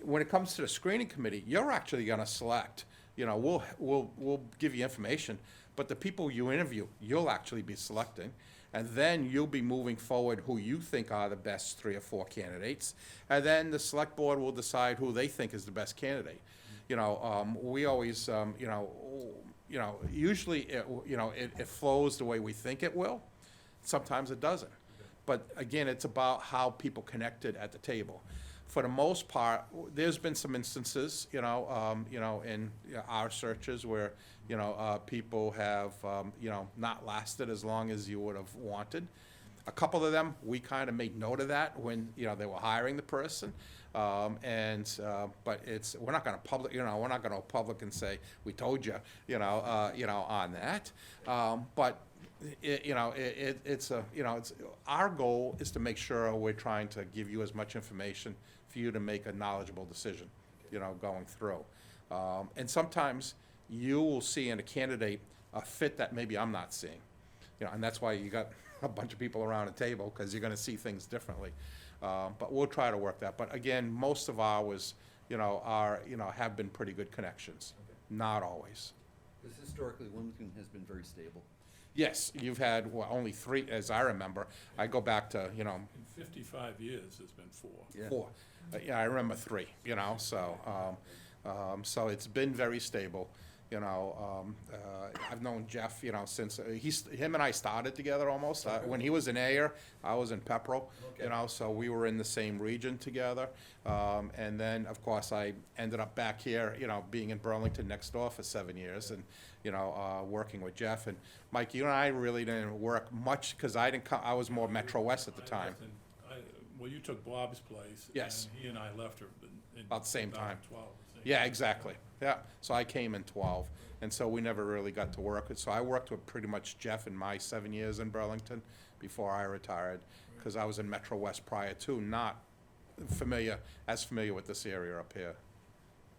when it comes to the screening committee, you're actually gonna select, you know, we'll give you information, but the people you interview, you'll actually be selecting. And then you'll be moving forward who you think are the best 3 or 4 candidates. And then the select board will decide who they think is the best candidate. You know, we always, usually, it flows the way we think it will. Sometimes it doesn't. But again, it's about how people connected at the table. For the most part, there's been some instances, in our searches where, people have, not lasted as long as you would have wanted. A couple of them, we kind of made note of that when, they were hiring the person. But we're not gonna go public and say, we told you, on that. But our goal is to make sure we're trying to give you as much information for you to make a knowledgeable decision, going through. And sometimes you will see in a candidate a fit that maybe I'm not seeing. And that's why you got a bunch of people around a table, because you're gonna see things differently. But we'll try to work that. But again, most of ours, have been pretty good connections. Not always.
Because historically, Wilmington has been very stable.
Yes, you've had, only 3, as I remember. I go back to,
In 55 years, there's been 4.
Yeah.
4. I remember 3, so it's been very stable. I've known Jeff, since, him and I started together almost. When he was in Ayer, I was in Pepperell, so we were in the same region together. And then, of course, I ended up back here, being in Burlington next door for 7 years and, working with Jeff. And Mike, you and I really didn't work much because I was more Metro West at the time.
Well, you took Bob's place.
Yes.
And he and I left her in.
About the same time.
2012.
Yeah, exactly. Yeah, so I came in 12, and so we never really got to work. So I worked with pretty much Jeff in my 7 years in Burlington before I retired, because I was in Metro West prior to, not as familiar with this area up here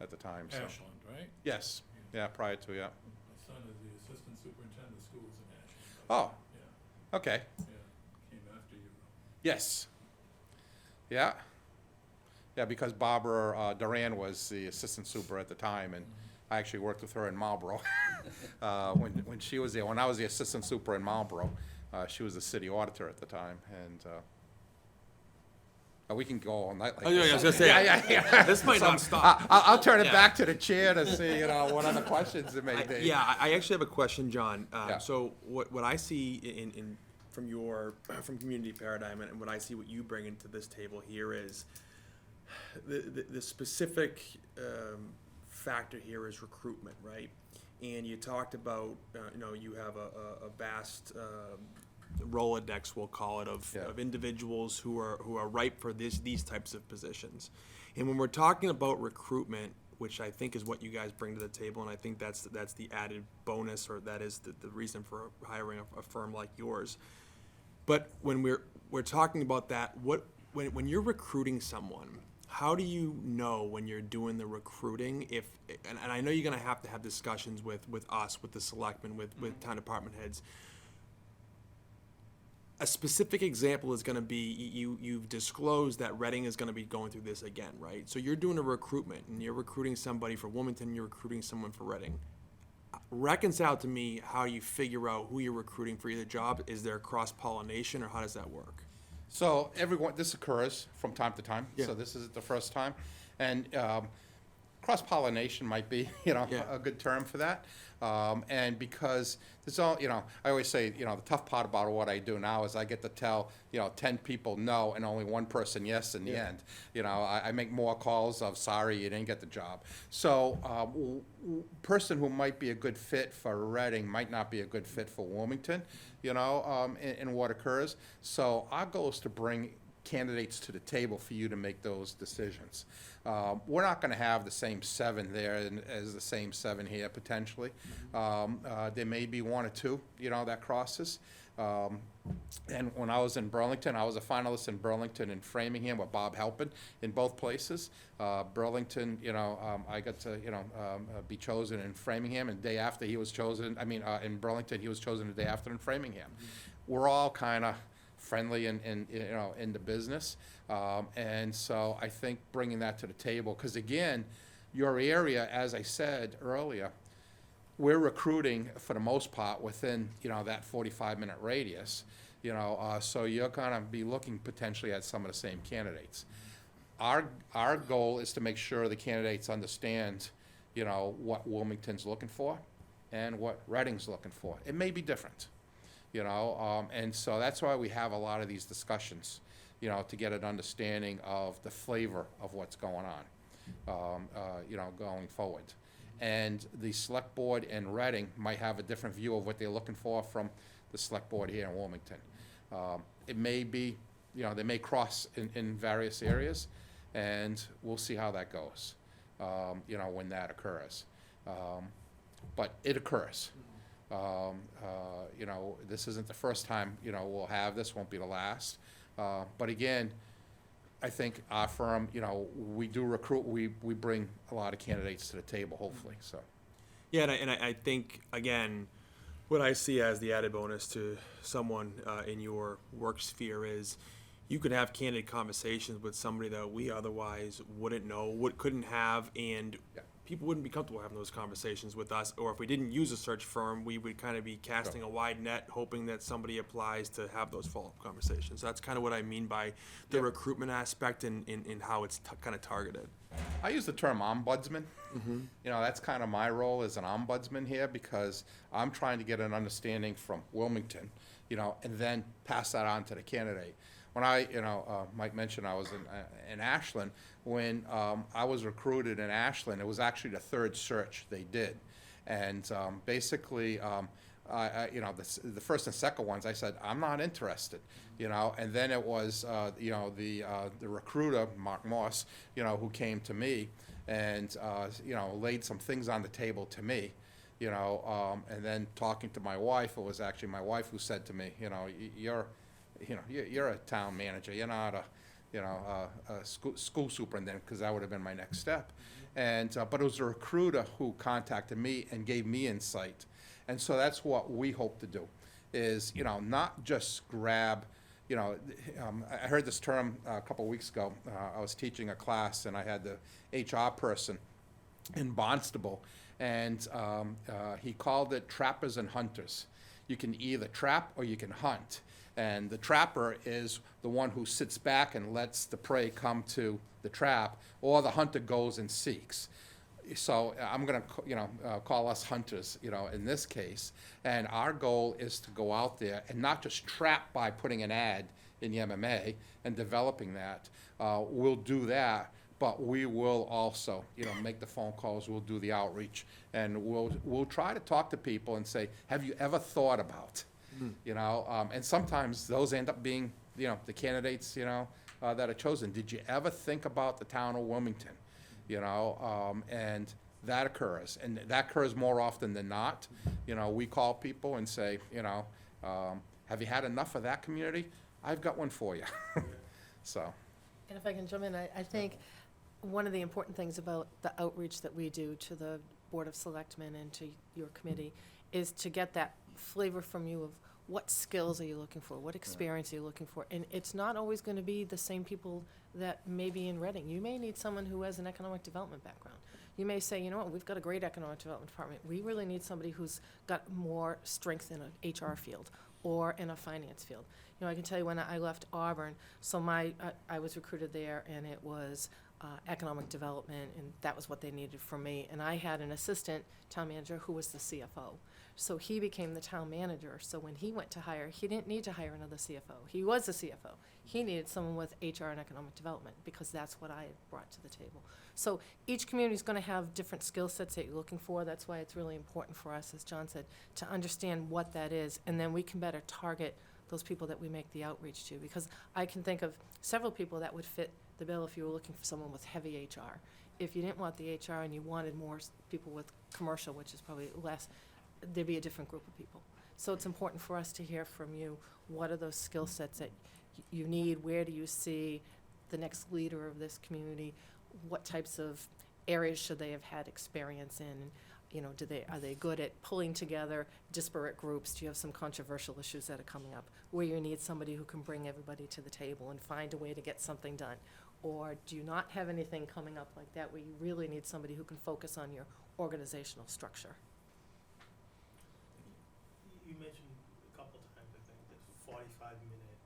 at the time, so.
Ashland, right?
Yes, yeah, prior to, yeah.
My son is the assistant superintendent of schools in Ashland.
Oh,
Yeah,
okay,
came after you.
yes. Yeah. Yeah, because Barbara Duran was the assistant super at the time, and I actually worked with her in Marlboro. When she was there, when I was the assistant super in Marlboro, she was the city auditor at the time, and we can go all night like
Oh, yeah,
this.
I was gonna say,
Yeah.
this might
So,
not stop.
I'll turn it
Yeah.
back to the chair to see, what other questions there may be.
I actually have a question, John.
Yeah.
So what I see from Community Paradigm, and what I see what you bring into this table here is the specific factor here is recruitment, right? And you talked about, you have a vast Rolodex, we'll call it, of individuals who are ripe for these types of positions. And when we're talking about recruitment, which I think is what you guys bring to the table, and I think that's the added bonus, or that is the reason for hiring a firm like yours. But when we're talking about that, when you're recruiting someone, how do you know when you're doing the recruiting and I know you're gonna have to have discussions with us, with the selectmen, with town department heads. A specific example is gonna be, you've disclosed that Reading is gonna be going through this again, right? So you're doing a recruitment, and you're recruiting somebody for Wilmington, you're recruiting someone for Reading. Reconcile to me how you figure out who you're recruiting for either job. Is there cross-pollination, or how does that work?
So this occurs from time to time,
Yeah.
so this isn't the first time. And cross-pollination might be,
Yeah.
a good term for that. And because there's all, I always say, the tough part about what I do now is I get to tell, 10 people no and only one person yes in the end. I make more calls of, sorry, you didn't get the job. So person who might be a good fit for Reading might not be a good fit for Wilmington, in what occurs. So our goal is to bring candidates to the table for you to make those decisions. We're not going to have the same 7 there as the same 7 here, potentially. There may be 1 or 2, that crosses. And when I was in Burlington, I was a finalist in Burlington and Framingham with Bob Halpin in both places. Burlington, I got to, be chosen in Framingham, and the day after he was chosen, in Burlington, he was chosen the day after in Framingham. We're all kind of friendly and, you know, in the business. And so I think bringing that to the table, because again, your area, as I said earlier, we're recruiting for the most part within, you know, that 45-minute radius, you know, so you're gonna be looking potentially at some of the same candidates. Our goal is to make sure the candidates understand, you know, what Wilmington's looking for and what Reading's looking for. It may be different, you know, and so that's why we have a lot of these discussions, you know, to get an understanding of the flavor of what's going on, you know, going forward. And the select board in Reading might have a different view of what they're looking for from the select board here in Wilmington. It may be, you know, they may cross in various areas, and we'll see how that goes, you know, when that occurs. But it occurs. You know, this isn't the first time, you know, we'll have this, won't be the last. But again, I think our firm, you know, we do recruit, we bring a lot of candidates to the table, hopefully, so.
Yeah, and I think, again, what I see as the added bonus to someone in your work sphere is you could have candid conversations with somebody that we otherwise wouldn't know, couldn't have, and
Yeah.
people wouldn't be comfortable having those conversations with us. Or if we didn't use a search firm, we would kind of be casting a wide net, hoping that somebody applies to have those follow-up conversations. That's kind of what I mean by the
Yeah.
recruitment aspect and how it's kind of targeted.
I use the term ombudsman. You know, that's kind of my role as an ombudsman here, because I'm trying to get an understanding from Wilmington, you know, and then pass that on to the candidate. When you know, Mike mentioned I was in Ashland. When I was recruited in Ashland, it was actually the third search they did. And basically, you know, the first and second ones, I said, I'm not interested, you know. And then it was, you know, the recruiter, Mark Moss, you know, who came to me and, you know, laid some things on the table to me, you know. And then talking to my wife, it was actually my wife who said to me, you know, you're a town manager, you're not a, you know, a school superintendent, because that would have been my next step. And, but it was a recruiter who contacted me and gave me insight. And so that's what we hope to do, is, you know, not just grab, you know, I heard this term a couple weeks ago. I was teaching a class, and I had the HR person in Barnstable, and he called it trappers and hunters. You can either trap or you can hunt. And the trapper is the one who sits back and lets the prey come to the trap, or the hunter goes and seeks. So I'm going to, you know, call us hunters, you know, in this case. And our goal is to go out there and not just trap by putting an ad in the MMA and developing that. We'll do that, but we will also, you know, make the phone calls. We'll do the outreach, and we'll try to talk to people and say, have you ever thought about? You know, and sometimes those end up being, you know, the candidates, you know, that are chosen. Did you ever think about the town of Wilmington? You know, and that occurs, and that occurs more often than not. You know, we call people and say, you know, have you had enough of that community? I've got one for you. So.
And if I can jump in, I think one of the important things about the outreach that we do to the Board of Selectmen and to your committee is to get that flavor from you of what skills are you looking for, what experience are you looking for. And it's not always going to be the same people that may be in Reading. You may need someone who has an economic development background. You may say, you know what, we've got a great economic development department. We really need somebody who's got more strength in an HR field or in a finance field. You know, I can tell you when I left Auburn, so I was recruited there, and it was economic development, and that was what they needed from me. And I had an assistant town manager who was the CFO. So he became the town manager. So when he went to hire, he didn't need to hire another CFO. He was a CFO. He needed someone with HR and economic development, because that's what I had brought to the table. So each community is going to have different skill sets that you're looking for. That's why it's really important for us, as John said, to understand what that is, and then we can better target those people that we make the outreach to. Because I can think of several people that would fit the bill if you were looking for someone with heavy HR. If you didn't want the HR and you wanted more people with commercial, which is probably less, there'd be a different group of people. So it's important for us to hear from you, what are those skill sets that you need? Where do you see the next leader of this community? What types of areas should they have had experience in? You know, are they good at pulling together disparate groups? Do you have some controversial issues that are coming up where you need somebody who can bring everybody to the table and find a way to get something done? Or do you not have anything coming up like that where you really need somebody who can focus on your organizational structure?
You mentioned a couple times, I think, this 45-minute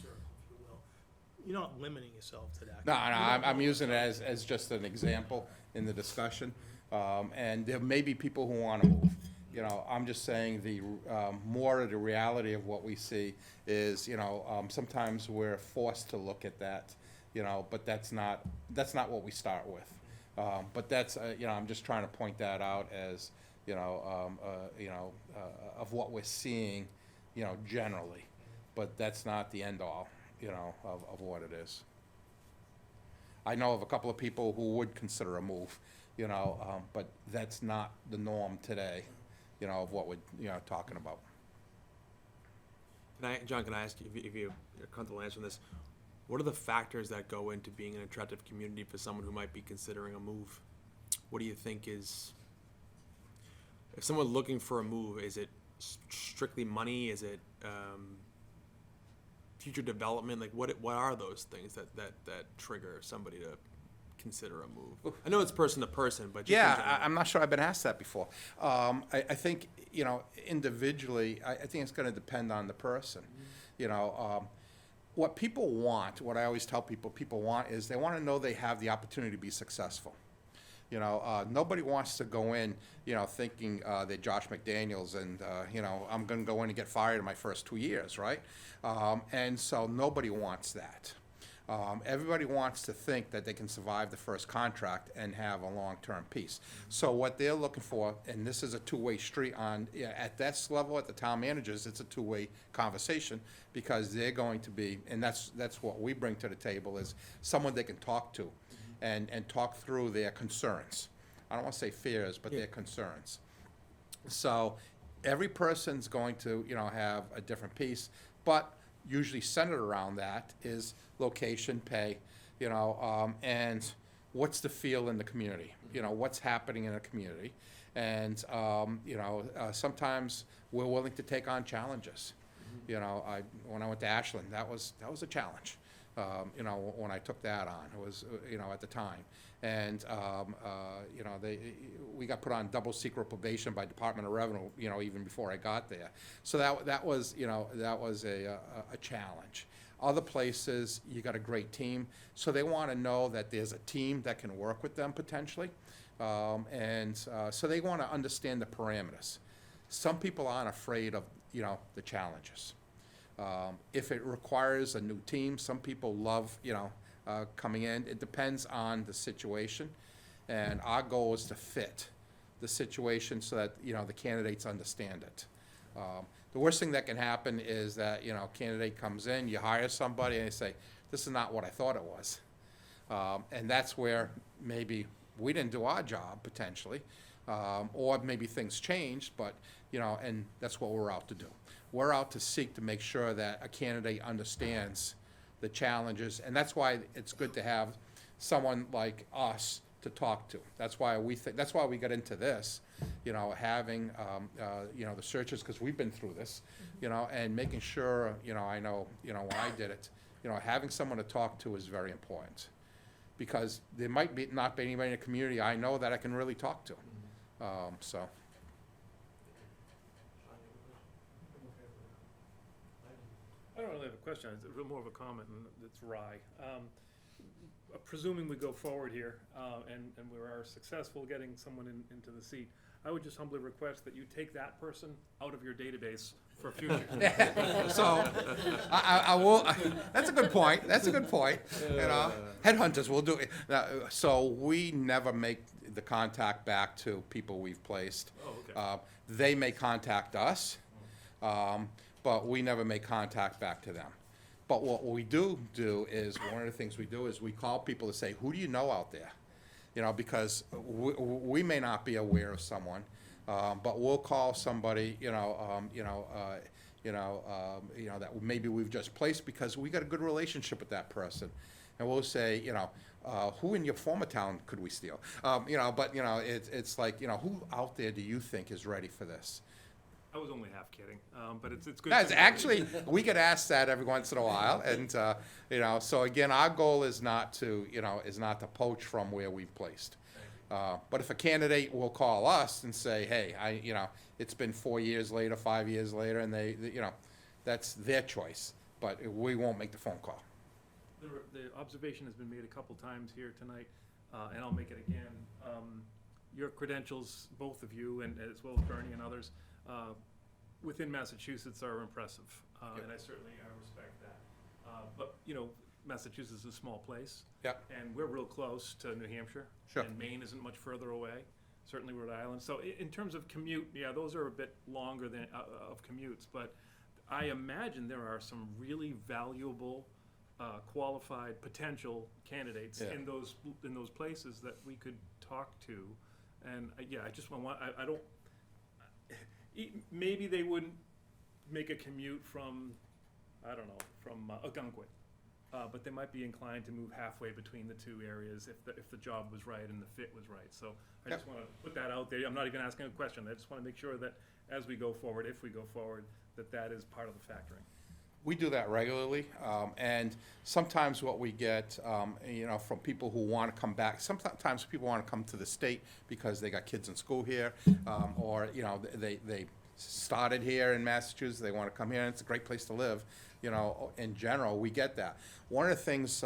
circle, if you will. You're not limiting yourself to that.
No, I'm using it as just an example in the discussion. And there may be people who want to move. You know, I'm just saying more of the reality of what we see is, sometimes we're forced to look at that, but that's not what we start with. But that's, I'm just trying to point that out as, of what we're seeing, generally. But that's not the end all, of what it is. I know of a couple of people who would consider a move, but that's not the norm today, of what we're, talking about.
John, can I ask you, if you're comfortable answering this, what are the factors that go into being an attractive community for someone who might be considering a move? What do you think is, if someone looking for a move, is it strictly money? Is it future development? Like, what are those things that trigger somebody to consider a move? I know it's person to person, but just in
Yeah,
general.
I'm not sure I've been asked that before. I think, individually, I think it's gonna depend on the person. What people want, what I always tell people want is they wanna know they have the opportunity to be successful. Nobody wants to go in, thinking they're Josh McDaniels and, I'm gonna go in and get fired in my first 2 years, right? And so nobody wants that. Everybody wants to think that they can survive the first contract and have a long-term piece. So what they're looking for, and this is a two-way street at this level, at the town managers, it's a two-way conversation, because they're going to be, and that's what we bring to the table, is someone they can talk to and talk through their concerns. I don't want to say fears, but their concerns. So every person's going to, have a different piece, but usually centered around that is location, pay, and what's the feel in the community, what's happening in a community. And, sometimes we're willing to take on challenges. When I went to Ashland, that was a challenge. When I took that on, it was, at the time. And, we got put on double secret probation by Department of Revenue, even before I got there. So that was a challenge. Other places, you got a great team, so they want to know that there's a team that can work with them potentially. So they want to understand the parameters. Some people aren't afraid of, the challenges. If it requires a new team, some people love, coming in. It depends on the situation, and our goal is to fit the situation so that, the candidates understand it. The worst thing that can happen is that, candidate comes in, you hire somebody, and they say, this is not what I thought it was. And that's where maybe we didn't do our job, potentially, or maybe things changed, but, and that's what we're out to do. We're out to seek to make sure that a candidate understands the challenges, and that's why it's good to have someone like us to talk to. That's why that's why we got into this, having, the searches, because we've been through this, and making sure, I know, when I did it, having someone to talk to is very important. Because there might not be anybody in the community I know that I can really talk to. So.
I don't really have a question, it's more of a comment, and it's wry. Presuming we go forward here, and we are successful getting someone into the seat, I would just humbly request that you take that person out of your database for future.
So, I will, that's a good point, Headhunters will do it. So we never make the contact back to people we've placed.
Oh, okay.
They may contact us, but we never make contact back to them. But what we do is, one of the things we do is we call people to say, who do you know out there? Because we may not be aware of someone, but we'll call somebody, that maybe we've just placed because we got a good relationship with that person. and we'll say, you know, who in your former town could we steal? You know, but, you know, it's like, you know, who out there do you think is ready for this?
I was only half kidding, but it's good.
Guys,
to-
actually, we get asked that every once in a while, and, you know, so again, our goal is not to, you know, is not to poach from where we've placed. But if a candidate will call us and say, hey, you know, it's been 4 years later, 5 years later, and you know, that's their choice, but we won't make the phone call.
The observation has been made a couple times here tonight, and I'll make it again. Your credentials, both of you, and as well as Bernie and others, within Massachusetts are impressive, and I certainly respect that. But, you know, Massachusetts is a small place.
Yep.
And we're real close to New Hampshire.
Sure.
And Maine isn't much further away, certainly Rhode Island. So in terms of commute, yeah, those are a bit longer than, of commutes, but I imagine there are some really valuable, qualified potential candidates
Yeah.
in those places that we could talk to. And, yeah, I just I don't, maybe they wouldn't make a commute from, I don't know, from Algonquin. But they might be inclined to move halfway between the two areas if the job was right and the fit was right. So I just want to put that out there. I'm not even asking a question. I just want to make sure that as we go forward, if we go forward, that is part of the factoring.
We do that regularly, and sometimes what we get, you know, from people who want to come back, sometimes people want to come to the state because they got kids in school here, or, you know, they started here in Massachusetts, they want to come here, and it's a great place to live. You know, in general, we get that. One of the things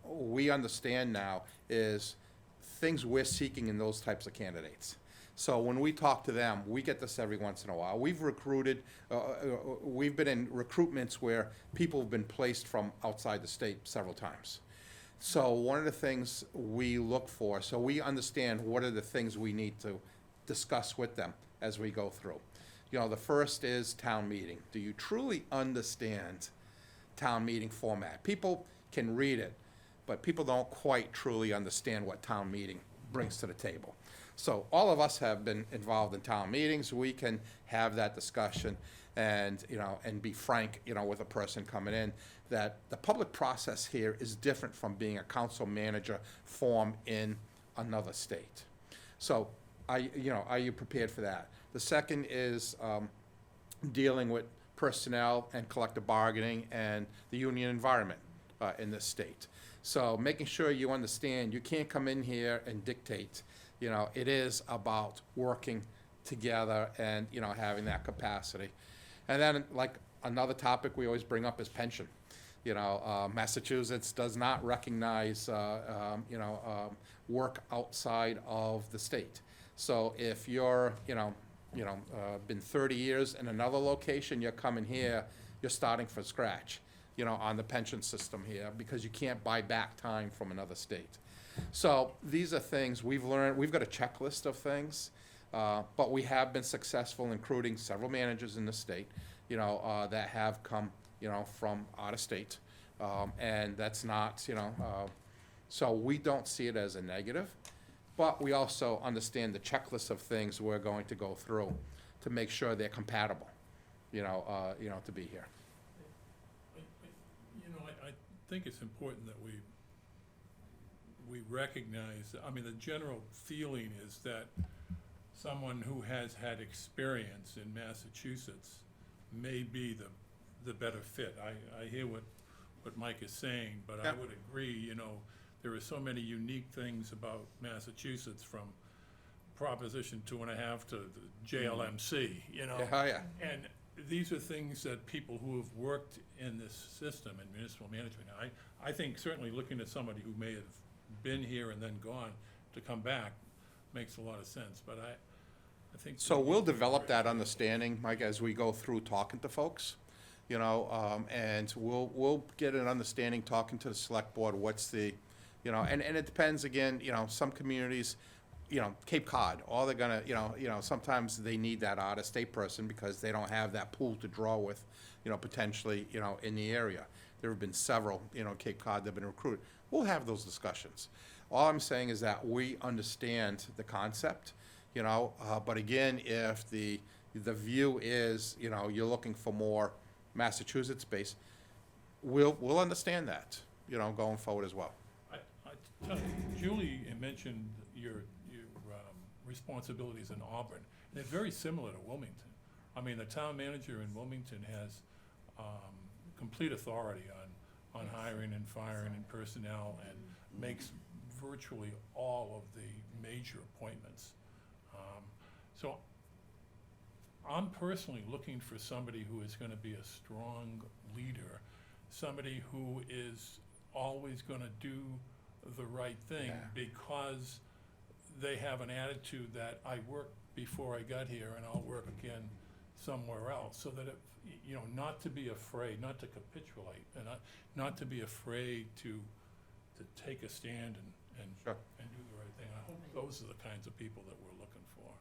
we understand now is things we're seeking in those types of candidates. So when we talk to them, we get this every once in a while. We've recruited, we've been in recruitments where people have been placed from outside the state several times. So one of the things we look for, so we understand what are the things we need to discuss with them as we go through. You know, the first is town meeting. Do you truly understand town meeting format? People can read it, but people don't quite truly understand what town meeting brings to the table. So all of us have been involved in town meetings. We can have that discussion and, you know, and be frank, you know, with a person coming in, that the public process here is different from being a council manager form in another state. So, you know, are you prepared for that? The second is dealing with personnel and collective bargaining and the union environment in this state. So making sure you understand, you can't come in here and dictate. You know, it is about working together and, you know, having that capacity. And then, like, another topic we always bring up is pension. You know, Massachusetts does not recognize, you know, work outside of the state. So if you're, been 30 years in another location, you're coming here, you're starting from scratch, you know, on the pension system here, because you can't buy back time from another state. So these are things we've learned. We've got a checklist of things, but we have been successful in recruiting several managers in the state, you know, that have come, you know, from out of state. And that's not, you know, so we don't see it as a negative. But we also understand the checklist of things we're going to go through to make sure they're compatible, you know, to be here.
You know, I think it's important that we recognize, I mean, the general feeling is that someone who has had experience in Massachusetts may be the better fit. I hear what Mike is saying, but I
Yeah.
would agree, you know, there are so many unique things about Massachusetts, from Proposition 2.5 to the JLMC, you know?
Oh, yeah.
And these are things that people who have worked in this system in municipal management, I think certainly looking at somebody who may have been here and then gone to come back makes a lot of sense, but I think.
So we'll develop that understanding, Mike, as we go through talking to folks, you know, and we'll get an understanding, talking to the select board, what's the, you know, and it depends, again, you know, some communities, you know, Cape Cod, all they're gonna, you know, sometimes they need that out-of-state person because they don't have that pool to draw with, you know, potentially, you know, in the area. There have been several, you know, Cape Cod that have been recruited. We'll have those discussions. All I'm saying is that we understand the concept, you know, but again, if the view is, you know, you're looking for more Massachusetts-based, we'll understand that. going forward as well.
Julie mentioned your responsibilities in Auburn. They're very similar to Wilmington. I mean, the town manager in Wilmington has complete authority on hiring and firing and personnel, and makes virtually all of the major appointments. So I'm personally looking for somebody who is gonna be a strong leader, somebody who is always gonna do the right thing,
Yeah.
because they have an attitude that I worked before I got here and I'll work again somewhere else, so that, not to be afraid, not to capitulate, and not to be afraid to take a stand and
Sure.
do the right thing. I hope those are the kinds of people that we're looking for.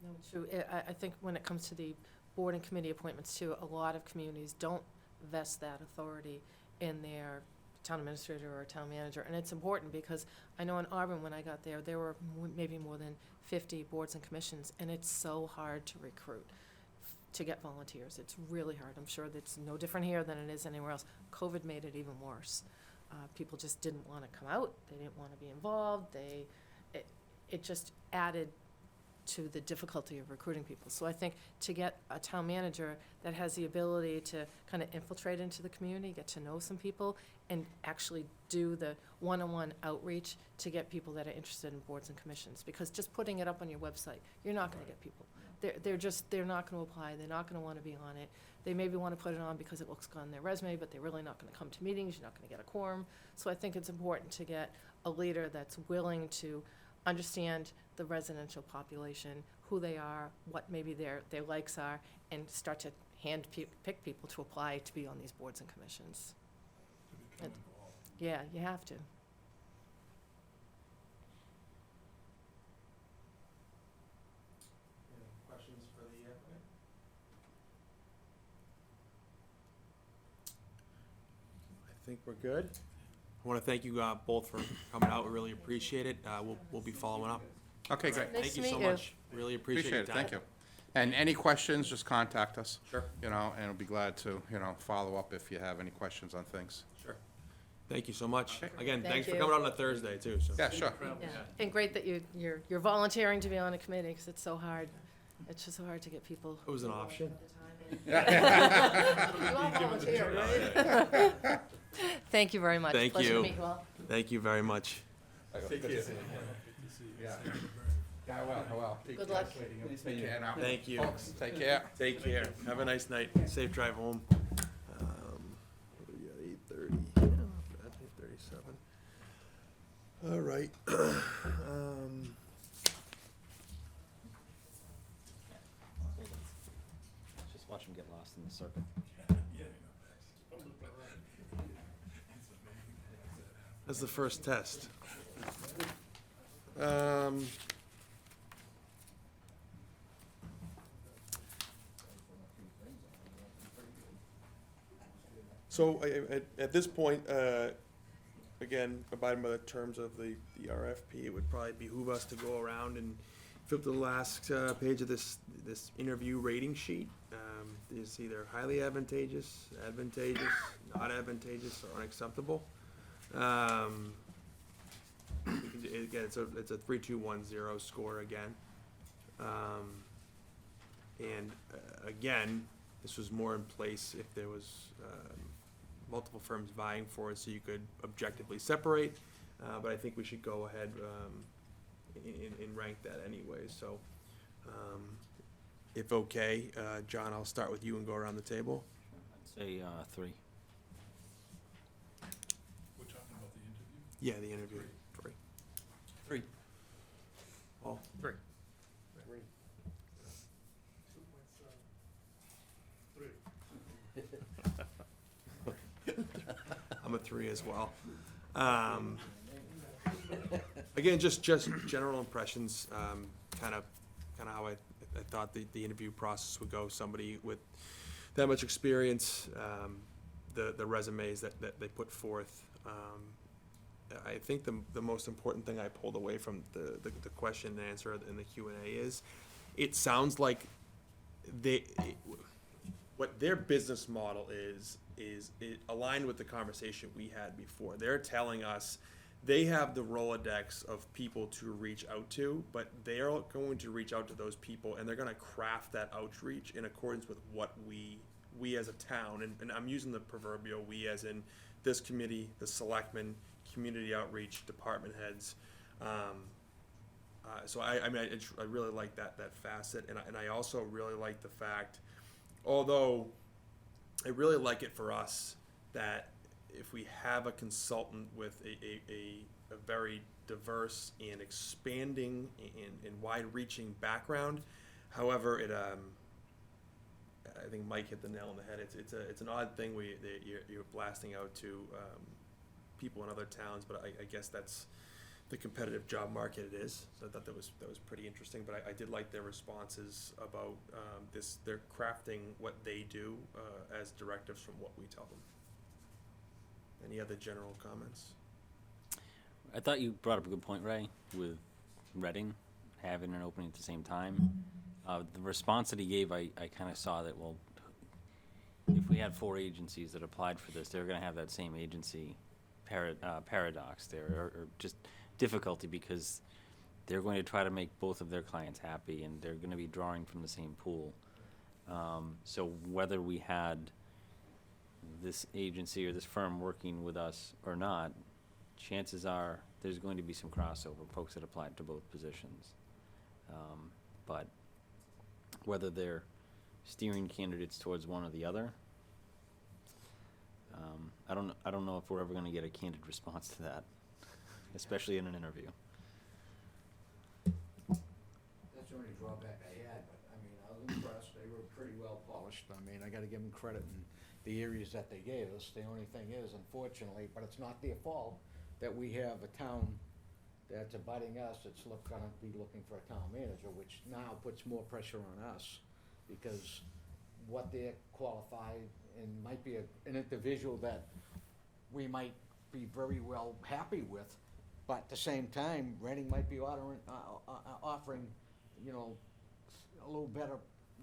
No, it's true. I think when it comes to the board and committee appointments too, a lot of communities don't vest that authority in their town administrator or town manager. And it's important because I know in Auburn, when I got there, there were maybe more than 50 boards and commissions, and it's so hard to recruit, to get volunteers. It's really hard. I'm sure that's no different here than it is anywhere else. COVID made it even worse. People just didn't want to come out. They didn't want to be involved. It just added to the difficulty of recruiting people. So I think to get a town manager that has the ability to kind of infiltrate into the community, get to know some people, and actually do the one-on-one outreach to get people that are interested in boards and commissions. Because just putting it up on your website, you're not gonna get people. They're not gonna apply, they're not gonna wanna be on it. They maybe wanna put it on because it looks good on their resume, but they're really not gonna come to meetings, you're not gonna get a quorum. So I think it's important to get a leader that's willing to understand the residential population, who they are, what maybe their likes are, and start to pick people to apply to be on these boards and commissions.
To become
And-
involved.
Yeah, you have to.
Any questions for the applicant? I think we're good. I want to thank you both for coming out. We really appreciate it. We'll be following up.
Okay, great.
Nice
Thank
to
you so
meet you.
much. Really appreciate your
Appreciate it,
time.
thank you. And any questions, just contact us.
Sure.
And we'll be glad to, follow up if you have any questions on things.
Sure. Thank you so much.
Okay.
Again,
Thank
thanks for
you.
coming out on a Thursday too, so.
Yeah, sure.
Yeah. And great that you're volunteering to be on a committee, because it's so hard. It's just so hard to get people.
It was an option.
You all volunteer, right? Thank you very much.
Thank
Pleasure
you.
to meet you all.
Thank you very much.
Take care. Yeah. Yeah, I will.
Good luck.
Take care now.
Thank you.
Folks, take care.
Take care. Have a nice night. Safe drive home. What do we got? 8:30. Yeah, that's 8:37. All right.
Just watch them get lost in the circle.
That's the first test. So at this point, again, abiding by the terms of the RFP, it would probably behoove us to go around and flip to the last page of this interview rating sheet. Is either highly advantageous, not advantageous, or unacceptable. Again, it's a 3-2-1-0 score again. Again, this was more in place if there was multiple firms vying for it, so you could objectively separate. But I think we should go ahead and rank that anyway. So, if okay, John, I'll start with you and go around the table.
I'd say 3.
We're talking about the interview?
Yeah, the interview. 3. Paul?
3.
I'm a 3 as well. Again, just general impressions, kind of how I thought the interview process would go. Somebody with that much experience, the resumes that they put forth. I think the most important thing I pulled away from the question and answer in the Q&A is, it sounds like what their business model is it aligned with the conversation we had before. They're telling us they have the Rolodex of people to reach out to, but they're going to reach out to those people, and they're going to craft that outreach in accordance with what we as a town, and I'm using the proverbial we as in this committee, the selectmen, community outreach, department heads. So I mean, I really like that facet, and I also really like the fact, although I really like it for us, that if we have a consultant with a very diverse and expanding and wide-reaching background, however, I think Mike hit the nail on the head. It's an odd thing that you're blasting out to people in other towns, but I guess that's the competitive job market it is. So I thought that was pretty interesting. But I did like their responses about this. They're crafting what they do as directives from what we tell them. Any other general comments?
I thought you brought up a good point, Ray, with Reading having an opening at the same time. The response that he gave, I kind of saw that, well, if we had 4 agencies that applied for this, they're going to have that same agency paradox there, or just difficulty, because they're going to try to make both of their clients happy, and they're going to be drawing from the same pool. So whether we had this agency or this firm working with us or not, chances are there's going to be some crossover, folks that applied to both positions. But whether they're steering candidates towards one or the other, I don't know if we're ever going to get a candid response to that, especially in an interview.
That's the only drawback I had, but I mean, I was impressed. They were pretty well polished. I mean, I gotta give them credit in the areas that they gave us. The only thing is, unfortunately, but it's not their fault, that we have a town that's abutting us, that's gonna be looking for a town manager, which now puts more pressure on us, because what they're qualified and might be an individual that we might be very well happy with, but at the same time, Reading might be offering, you know, a little better,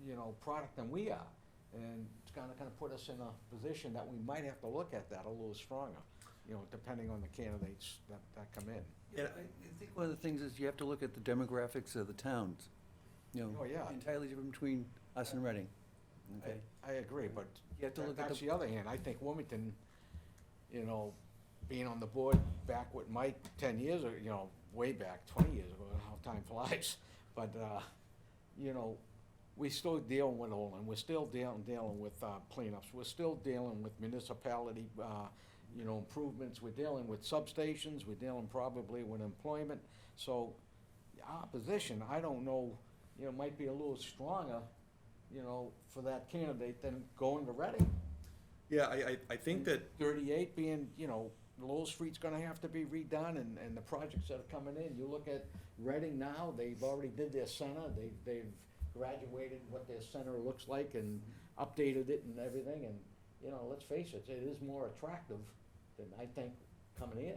you know, product than we are. And it's gonna kind of put us in a position that we might have to look at that a little stronger, you know, depending on the candidates that come in.
Yeah, I think one of the things is you have to look at the demographics of the towns. You know,
Oh, yeah.
entirely different between us and Reading, okay?
I agree, but
You have to look at
that's
the,
the other hand. I think Wilmington, you know, being on the board back with Mike 10 years ago, you know, way back, 20 years ago, how time flies. But, you know, we're still dealing with Olin, we're still dealing with cleanups, we're still dealing with municipality, you know, improvements, we're dealing with substations, we're dealing probably with employment. So our position, I don't know, you know, might be a little stronger, you know, for that candidate than going to Reading.
Yeah, I think that
38 being, you know, Lowell Street's gonna have to be redone, and the projects that are coming in, you look at Reading now, they've already did their center, they've graduated what their center looks like and updated it and everything, and, you know, let's face it, it is more attractive than I think coming in.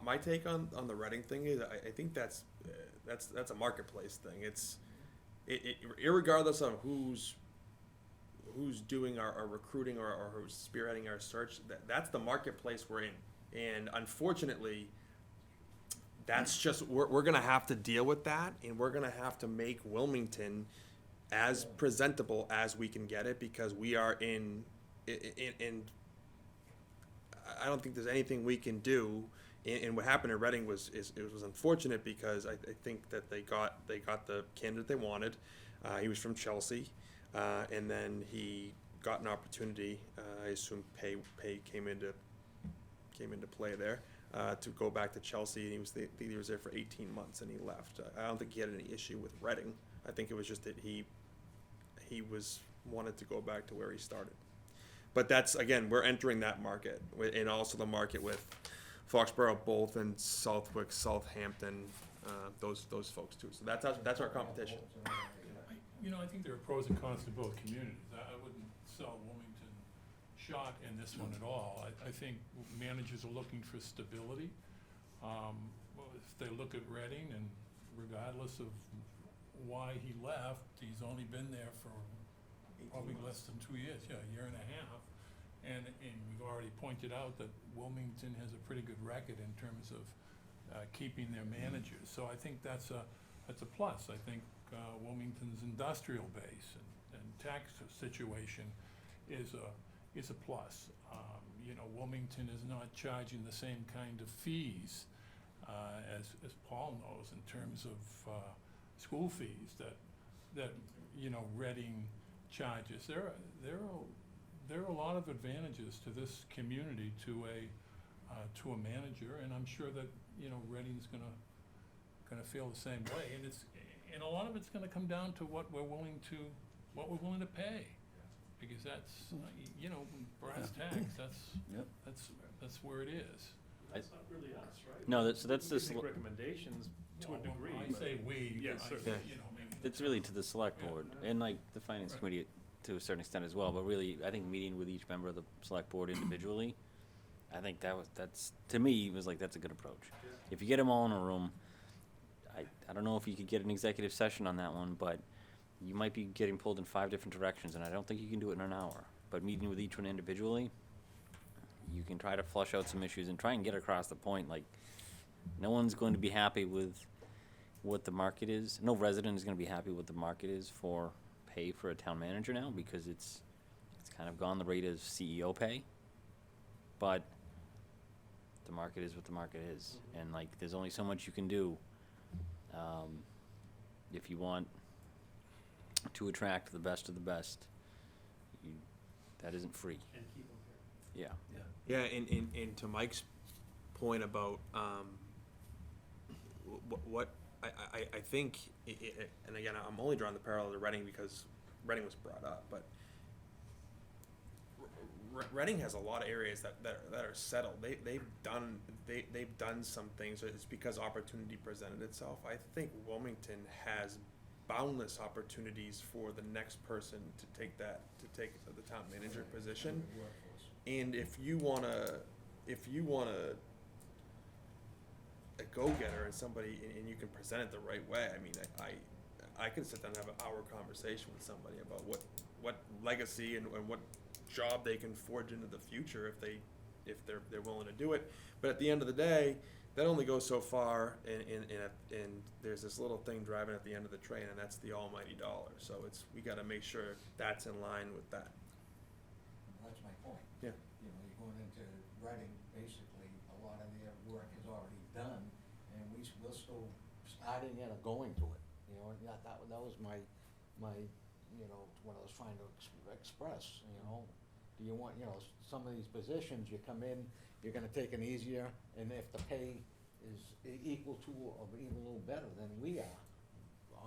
my take on the Reading thing is I think that's a marketplace thing. It's irregardless of who's doing our recruiting or who's spearheading our search, that's the marketplace we're in. And unfortunately, that's just, we're gonna have to deal with that, and we're gonna have to make Wilmington as presentable as we can get it, because we are in I don't think there's anything we can do. And what happened in Reading was unfortunate, because I think that they got the candidate they wanted. He was from Chelsea, and then he got an opportunity. I assume pay came into play there, to go back to Chelsea, and he was there for 18 months, and he left. I don't think he had any issue with Reading. I think it was just that he wanted to go back to where he started. But that's, again, we're entering that market, and also the market with Foxborough, Bolton, Southwick, Southampton, those folks too. So that's our competition.
You know, I think there are pros and cons to both communities. I wouldn't sell Wilmington shot in this one at all. I think managers are looking for stability. Well, if they look at Reading, and regardless of why he left, he's only been there for probably less than 2 years, yeah, a year and a half. And we've already pointed out that Wilmington has a pretty good record in terms of keeping their managers. So I think that's a plus. I think Wilmington's industrial base and tax situation is a plus. You know, Wilmington is not charging the same kind of fees as Paul knows in terms of school fees that you know, Reading charges. There are a lot of advantages to this community to a manager, and I'm sure that, you know, Reading's gonna feel the same way. And a lot of it's gonna come down to what we're willing to pay, because that's you know, brass tacks.
Yep.
That's
where it is.
That's not really us, right?
No, so that's
We
this.
can make recommendations to a
Well,
degree.
I say we,
Yes,
I say,
certainly.
you know, maybe.
It's really to the select
Yeah.
board, and like the finance committee to a certain extent as well, but really, I think meeting with each member of the select board individually, I think that's, to me, was like, that's a good approach. If you get them all in a room, I don't know if you could get an executive session on that one, but you might be getting pulled in 5 different directions, and I don't think you can do it in an hour. But meeting with each one individually, you can try to flush out some issues and try and get across the point, like, no one's going to be happy with what the market is. No resident is gonna be happy with what the market is for pay for a town manager now, because it's kind of gone the rate of CEO pay. But the market is what the market is, and like, there's only so much you can do, if you want to attract the best of the best. That isn't free.
And keep them here.
Yeah.
Yeah, and to Mike's point about, what, I think, and again, I'm only drawing the parallel to Reading because Reading was brought up, but Reading has a lot of areas that are settled. They've done some things. It's because opportunity presented itself. I think Wilmington has boundless opportunities for the next person to take the town manager position. And if you wanna a go-getter and somebody, and you can present it the right way, I mean, I can sit down and have an hour conversation with somebody about what legacy and what job they can forge into the future if they're willing to do it. But at the end of the day, that only goes so far, and there's this little thing driving at the end of the train, and that's the almighty dollar. So we gotta make sure that's in line with that.
That's my point.
Yeah.
You know, you're going into Reading, basically, a lot of their work is already done, and we're still starting at or going to it. You know, and that was my, you know, what I was trying to express, you know. Do you want, you know, some of these positions, you come in, you're gonna take an easier, and if the pay is equal to or even a little better than we are,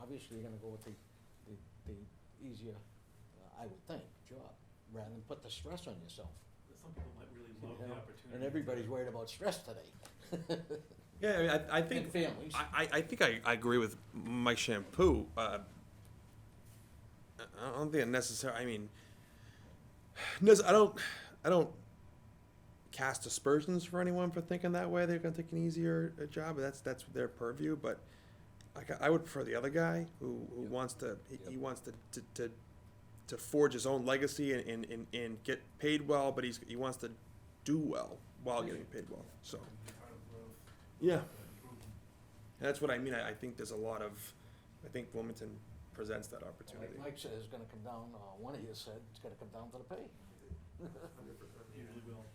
obviously you're gonna go with the easier, I would think, job, rather than put the stress on yourself.
But some people might really love
You
the
know,
opportunity.
and everybody's worried about stress today.
Yeah, I mean, I think
And families.
I think I agree with Mike Shampoo. I don't think necessarily. I mean, I don't cast aspersions for anyone for thinking that way. They're going to take an easier job. That's their purview. But I would prefer the other guy who wants to he wants to forge his own legacy and get paid well, but he wants to do well while getting paid well. So.
Part of growth,
Yeah,
improvement.
that's what I mean. I think there's a lot of, I think Wilmington presents that opportunity.
Like Mike said, it's gonna come down, one of you said, it's gonna come down to the pay.
Usually will.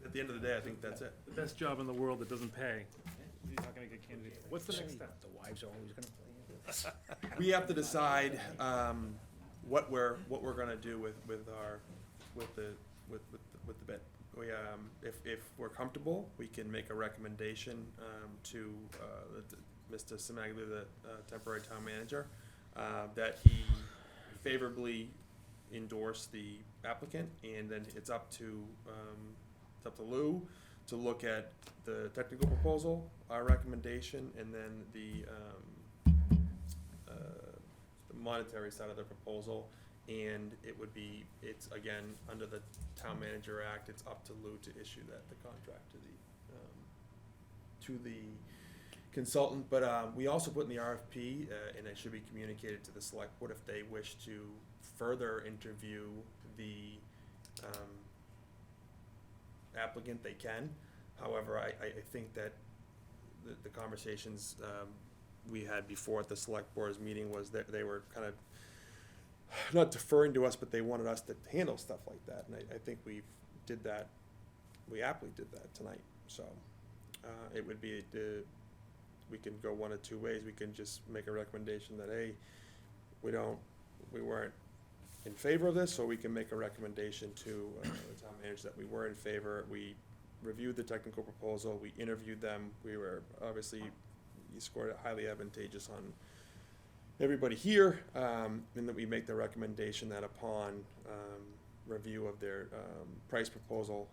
At the end of the day, I think that's it.
The best job in the world that doesn't pay, you're not gonna get candidates. What's the next step?
The wives are always gonna play into this.
We have to decide, what we're gonna do with the bid. We, if we're comfortable, we can make a recommendation, to, Mr. Semaglia, the, temporary town manager, that he favorably endorse the applicant, and then it's up to Lou to look at the technical proposal, our recommendation, and then the monetary side of the proposal. And it's again, under the Town Manager Act, it's up to Lou to issue the contract to the consultant. But we also put in the RFP, and it should be communicated to the select board if they wish to further interview the applicant, they can. However, I think that the conversations we had before at the select board's meeting was that they were kind of not deferring to us, but they wanted us to handle stuff like that, and I think we aptly did that tonight, so. It would be, we can go one of two ways. We can just make a recommendation that, hey, we weren't in favor of this, or we can make a recommendation to the town manager that we were in favor. We reviewed the technical proposal, we interviewed them, we were, obviously, you scored it highly advantageous on everybody here, and that we make the recommendation that upon review of their price proposal,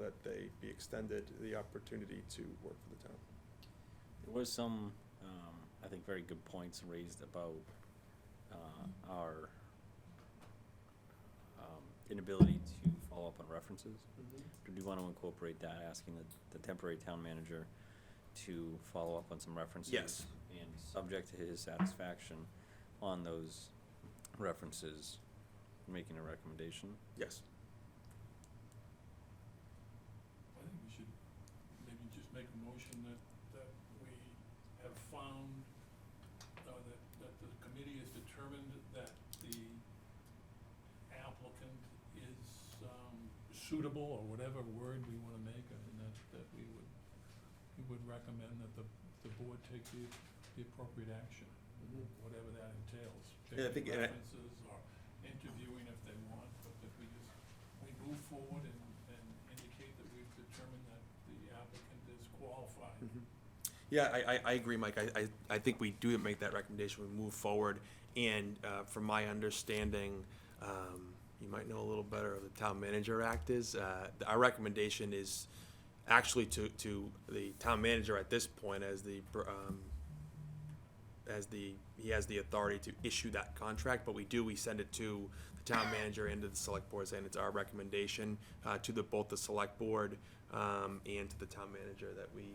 that they be extended the opportunity to work for the town.
There was some, I think, very good points raised about our inability to follow up on references. Do you want to incorporate that, asking the temporary town manager to follow up on some references?
Yes.
And subject to his satisfaction on those references, making a recommendation?
Yes.
I think we should maybe just make a motion that we have found, that the committee has determined that the applicant is suitable, or whatever word we wanna make, and that we would recommend that the board take the appropriate action, whatever that entails.
Yeah, I think-
Taking references or interviewing if they want, but that we move forward and indicate that we've determined that the applicant is qualified.
Yeah, I agree, Mike. I think we do make that recommendation, we move forward, and from my understanding, you might know a little better of the Town Manager Act is, our recommendation is actually to the town manager at this point as he has the authority to issue that contract, but we send it to the town manager and to the select board, saying it's our recommendation to both the select board and to the town manager that we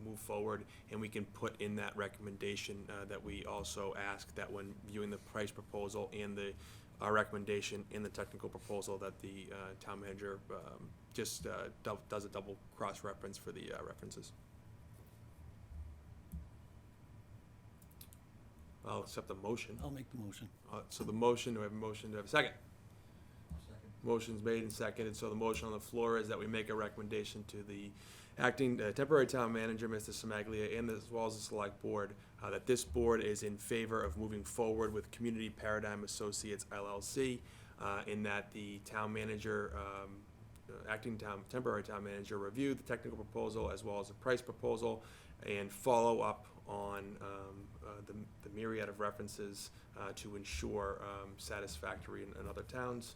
move forward, and we can put in that recommendation that we also ask that when viewing the price proposal and our recommendation in the technical proposal, that the town manager just does a double cross-reference for the references. I'll accept the motion.
I'll make the motion.
So the motion, do I have a motion? Do I have a second? Motion's made and seconded, so the motion on the floor is that we make a recommendation to the acting temporary town manager, Mr. Semaglia, and as well as the select board, that this board is in favor of moving forward with Community Paradigm Associates LLC, in that the town manager, temporary town manager review the technical proposal as well as the price proposal, and follow up on the myriad of references to ensure satisfactory in other towns.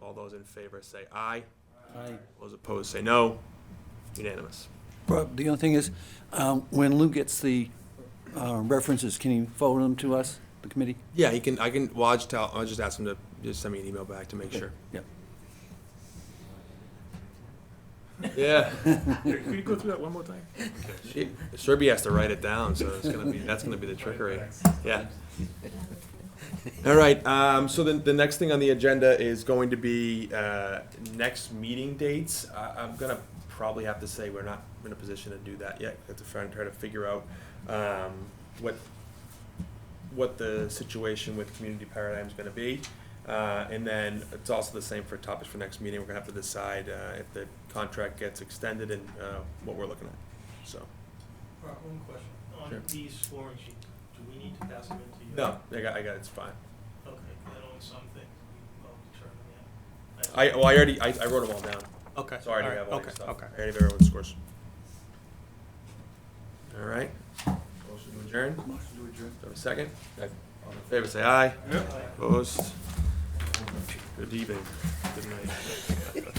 All those in favor say aye.
Aye.
Those opposed say no. Unanimous.
Rob, the only thing is, when Lou gets the references, can you forward them to us, the committee?
Yeah, well, I'll just ask him to just send me an email back to make sure.
Yeah.
Yeah.
Can you go through that one more time?
Serby has to write it down, so that's gonna be the trickery. Yeah. All right, so the next thing on the agenda is going to be next meeting dates. I'm gonna probably have to say we're not in a position to do that yet. We have to try to figure out what the situation with Community Paradigm is gonna be. And then it's also the same for topics for next meeting. We're gonna have to decide if the contract gets extended and what we're looking at, so.
One question, on
Sure.
these scoring sheets, do we need to pass them into you?
No, I got it, it's fine.
Okay, then on some things, we will determine that.
I wrote them all down,
Okay.
so I already
all right,
have all your
okay,
stuff.
Okay.
I already have everyone's scores. All right, motion to adjourn.
Motion to adjourn.
Do I have a second? All in favor, say aye. Opposed? Good evening. Good night.